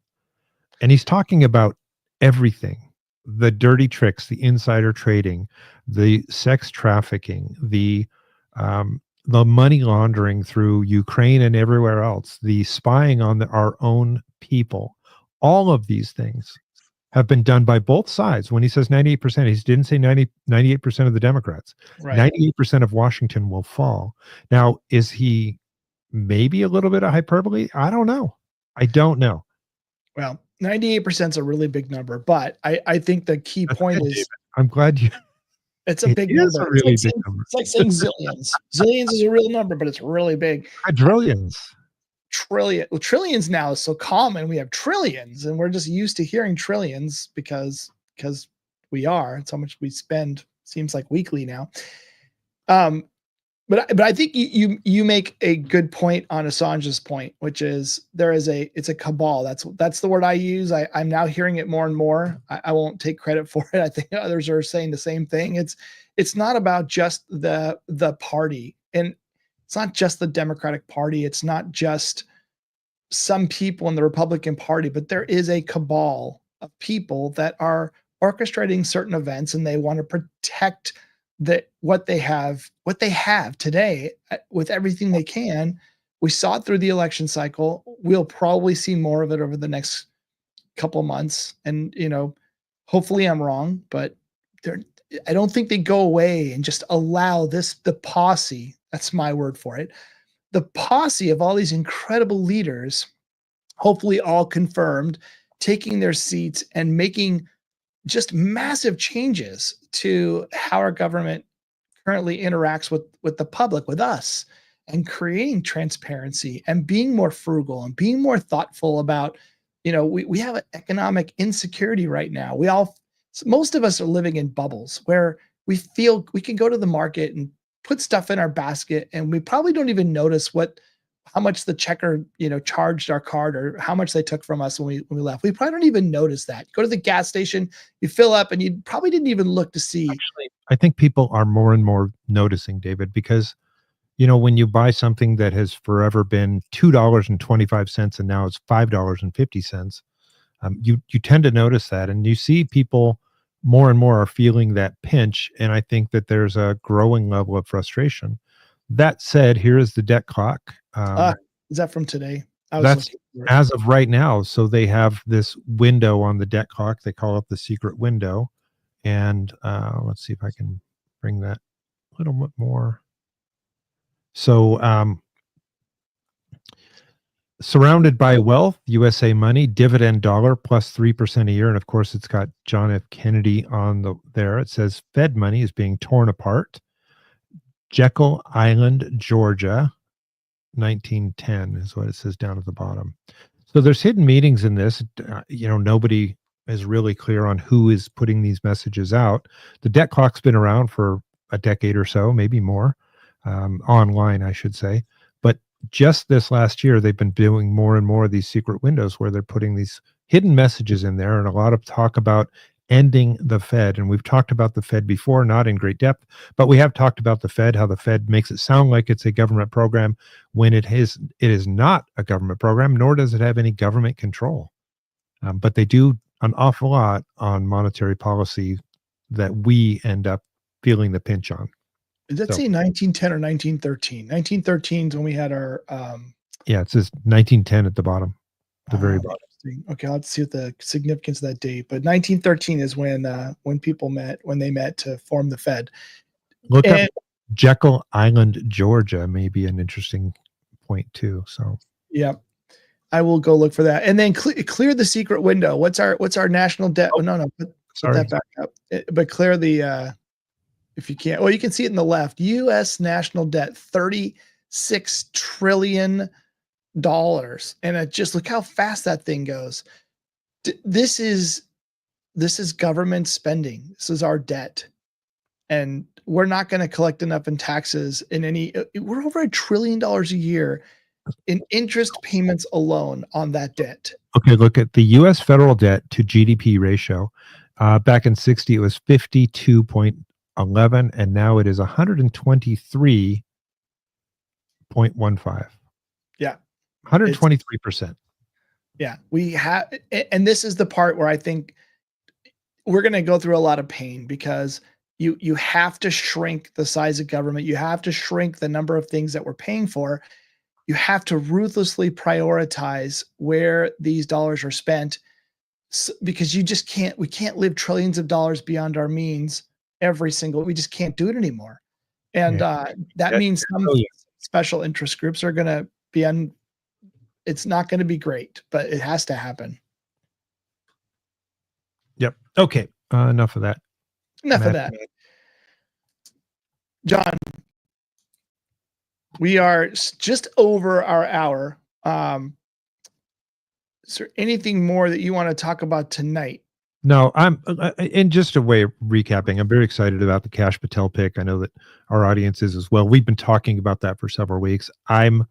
And he's talking about everything. The dirty tricks, the insider trading, the sex trafficking, the money laundering through Ukraine and everywhere else, the spying on our own people. All of these things have been done by both sides. When he says 98%, he didn't say 98% of the Democrats. Right. 98% of Washington will fall. Now, is he maybe a little bit of hyperbole? I don't know. Well, 98% is a really big number, but I think the key point is, I'm glad you. It's a big number. It's like saying zillions. Zillions is a real number, but it's really big. Quadrillions. Trillions now is so common. We have trillions, and we're just used to hearing trillions because we are. It's how much we spend. Seems like weekly now. But I think you make a good point on Assange's point, which is it's a cabal. That's the word I use. I'm now hearing it more and more. I won't take credit for it. I think others are saying the same thing. It's not about just the party, and it's not just the Democratic Party. It's not just some people in the Republican Party, but there is a cabal of people that are orchestrating certain events, and they want to protect what they have today with everything they can. We saw it through the election cycle. We'll probably see more of it over the next couple of months. And, hopefully I'm wrong, but I don't think they go away and just allow the posse, that's my word for it, the posse of all these incredible leaders, hopefully all confirmed, taking their seats and making just massive changes to how our government currently interacts with the public, with us, and creating transparency and being more frugal and being more thoughtful about, we have an economic insecurity right now. Most of us are living in bubbles where we feel we can go to the market and put stuff in our basket, and we probably don't even notice how much the checker, charged our card, or how much they took from us when we left. We probably don't even notice that. You go to the gas station, you fill up, and you probably didn't even look to see. Actually, I think people are more and more noticing, David, because, when you buy something that has forever been $2.25 and now it's $5.50, you tend to notice that, and you see people more and more are feeling that pinch. And I think that there's a growing level of frustration. That said, here is the debt clock. Is that from today? That's as of right now. So they have this window on the debt clock. They call it the secret window. And let's see if I can bring that a little bit more. So surrounded by wealth, USA money, dividend dollar plus 3% a year. And of course, it's got John F. Kennedy on there. It says Fed money is being torn apart. Jekyll Island, Georgia, 1910 is what it says down at the bottom. So there's hidden meetings in this. Nobody is really clear on who is putting these messages out. The debt clock's been around for a decade or so, maybe more. online, I should say. But just this last year, they've been doing more and more of these secret windows where they're putting these hidden messages in there, and a lot of talk about ending the Fed. And we've talked about the Fed before, not in great depth, but we have talked about the Fed, how the Fed makes it sound like it's a government program when it is not a government program, nor does it have any government control. But they do an awful lot on monetary policy that we end up feeling the pinch on. Did that So- say 1910 or 1913? 1913 is when we had our Yeah, it says 1910 at the bottom, the very bottom. okay, let's see what the significance of that date. But 1913 is when people met, when they met to form the Fed. Look And- up Jekyll Island, Georgia, may be an interesting point too. So Yeah, I will go look for that. And then clear the secret window. What's our national debt? Oh, no, put sorry. that back up. But clear the if you can't. Well, you can see it in the left. U.S. national debt, $36 trillion, and just look how fast that thing goes. This is government spending. This is our debt, and we're not going to collect enough in taxes in any. We're over $1 trillion a year in interest payments alone on that debt. okay, look at the U.S. federal debt to GDP ratio. Back in 60, it was 52.11, and now it is 123.15. Yeah. 123%. Yeah, we have, and this is the part where I think we're going to go through a lot of pain, because you have to shrink the size of government. You have to shrink the number of things that we're paying for. You have to ruthlessly prioritize where these dollars are spent, because we can't live trillions of dollars beyond our means we just can't do it anymore. And that means some special interest groups are going to be it's not going to be great, but it has to happen. Yep. Okay. Enough of that. Enough of that. John, we are just over our hour. Is there anything more that you want to talk about tonight? No, I'm in just a way of recapping. I'm very excited about the Kash Patel pick. I know that our audience is as well. We've been talking about that for several weeks. I'm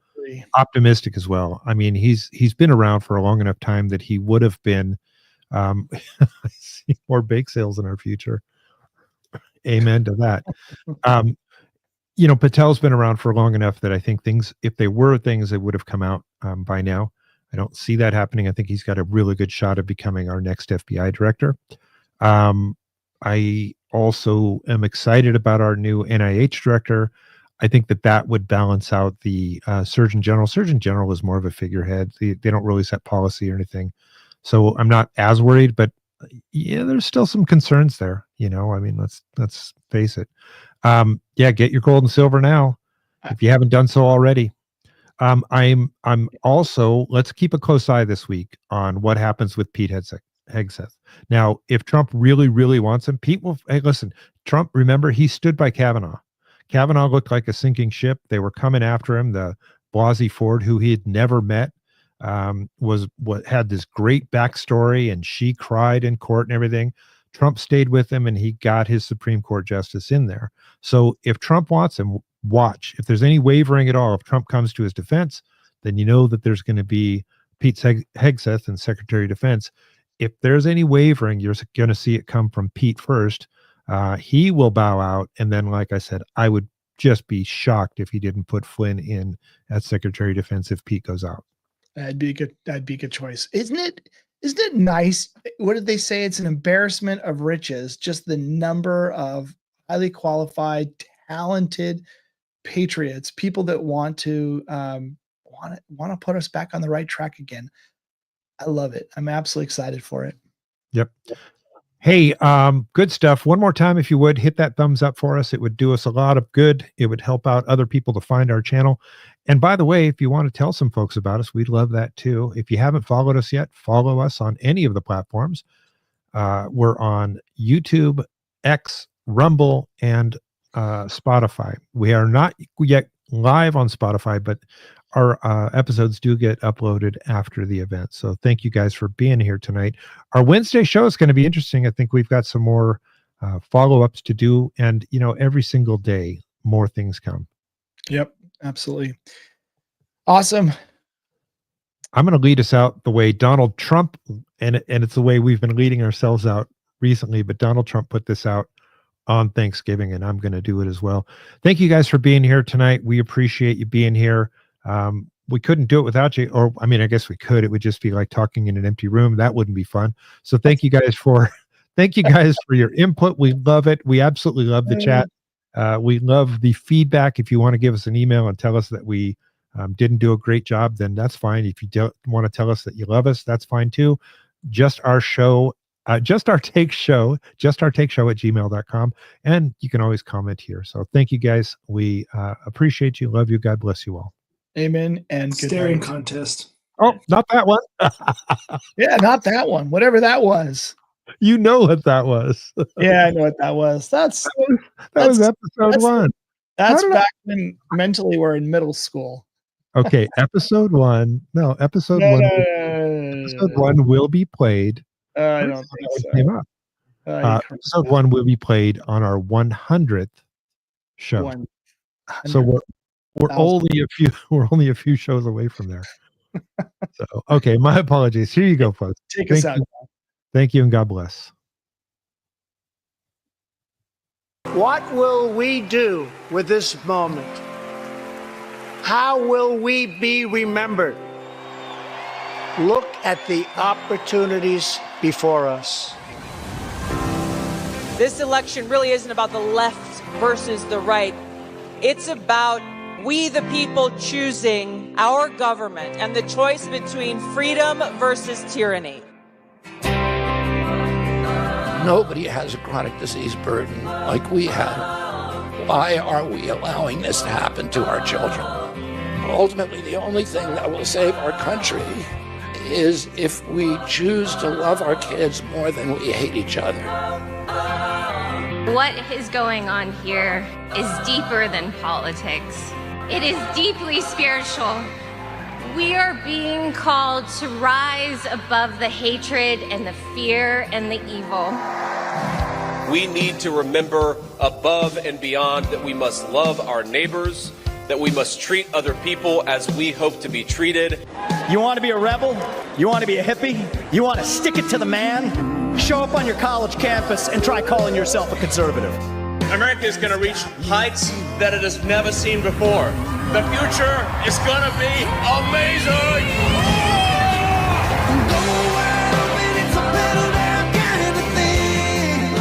optimistic as well. I mean, he's been around for a long enough time that he would have been I see more bake sales in our future. Amen to that. Patel's been around for long enough that I think if they were things, they would have come out by now. I don't see that happening. I think he's got a really good shot of becoming our next FBI director. I also am excited about our new NIH director. I think that would balance out the Surgeon General. Surgeon General is more of a figurehead. They don't really set policy or anything. So I'm not as worried, but yeah, there's still some concerns there. I mean, let's face it. Get your gold and silver now if you haven't done so already. I'm also, let's keep a close eye this week on what happens with Pete Hegseth. Now, if Trump really, really wants him, Pete will, hey, listen, Trump, remember, he stood by Kavanaugh. Kavanaugh looked like a sinking ship. They were coming after him. The Blasey Ford, who he had never met, had this great backstory, and she cried in court and everything. Trump stayed with him, and he got his Supreme Court justice in there. So if Trump wants him, watch. If there's any wavering at all, if Trump comes to his defense, then you know that there's going to be Pete Hegseth and Secretary of Defense. If there's any wavering, you're going to see it come from Pete first. He will bow out, and then, like I said, I would just be shocked if he didn't put Flynn in as Secretary of Defense if Pete goes out. That'd be a good choice. Isn't it nice? What did they say? It's an embarrassment of riches, just the number of highly qualified, talented patriots, people that want to put us back on the right track again. I love it. I'm absolutely excited for it. Yep. Hey, good stuff. One more time, if you would, hit that thumbs up for us. It would do us a lot of good. It would help out other people to find our channel. And by the way, if you want to tell some folks about us, we'd love that too. If you haven't followed us yet, follow us on any of the platforms. We're on YouTube, X, Rumble, and Spotify. We are not yet live on Spotify, but our episodes do get uploaded after the event. So thank you guys for being here tonight. Our Wednesday show is going to be interesting. I think we've got some more follow-ups to do, and every single day more things come. Yep, absolutely. Awesome. I'm going to lead us out the way Donald Trump, and it's the way we've been leading ourselves out recently, but Donald Trump put this out on Thanksgiving, and I'm going to do it as well. Thank you guys for being here tonight. We appreciate you being here. We couldn't do it without you, or I mean, I guess we could. It would just be like talking in an empty room. That wouldn't be fun. So thank you guys for your input. We love it. We absolutely love the chat. We love the feedback. If you want to give us an email and tell us that we didn't do a great job, then that's fine. If you don't want to tell us that you love us, that's fine too. Just our take show at gmail.com. And you can always comment here. So thank you guys. We appreciate you. Love you. God bless you all. Amen. And good Staring night. contest. Oh, not that one. Yeah, not that one. Whatever that was. You know what that was. Yeah, I know what that was. That was episode 1. That's back when mentally we're in middle school. Okay, episode 1. No, episode 1. Episode 1 will be played. I don't think so. Came up. Episode 1 will be played on our 100th show. So we're only a few shows away from there. So okay, my apologies. Here you go, folks. Take us out. Thank you, and God bless. What will we do with this moment? How will we be remembered? Look at the opportunities before us. This election really isn't about the left versus the right. It's about we, the people, choosing our government and the choice between freedom versus tyranny. Nobody has a chronic disease burden like we have. Why are we allowing this to happen to our children? Ultimately, the only thing that will save our country is if we choose to love our kids more than we hate each other. What is going on here is deeper than politics. It is deeply spiritual. We are being called to rise above the hatred and the fear and the evil. We need to remember above and beyond that we must love our neighbors, that we must treat other people as we hope to be treated. You want to be a rebel? You want to be a hippie? You want to stick it to the man? Show up on your college campus and try calling yourself a conservative. America is going to reach heights that it has never seen before. The future is going to be amazing.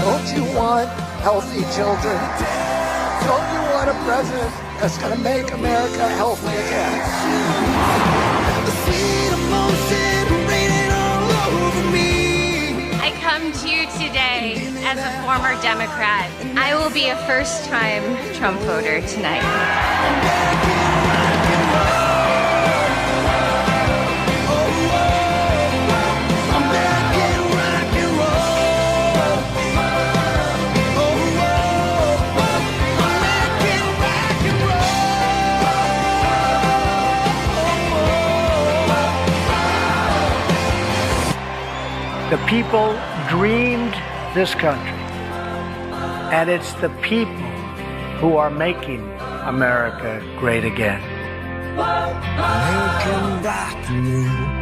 Don't you want healthy children? Don't you want a president that's going to make America healthy again? I come to you today as a former Democrat. I will be a first-time Trump voter tonight. The people dreamed this country, and it's the people who are making America great again. American rock and roll.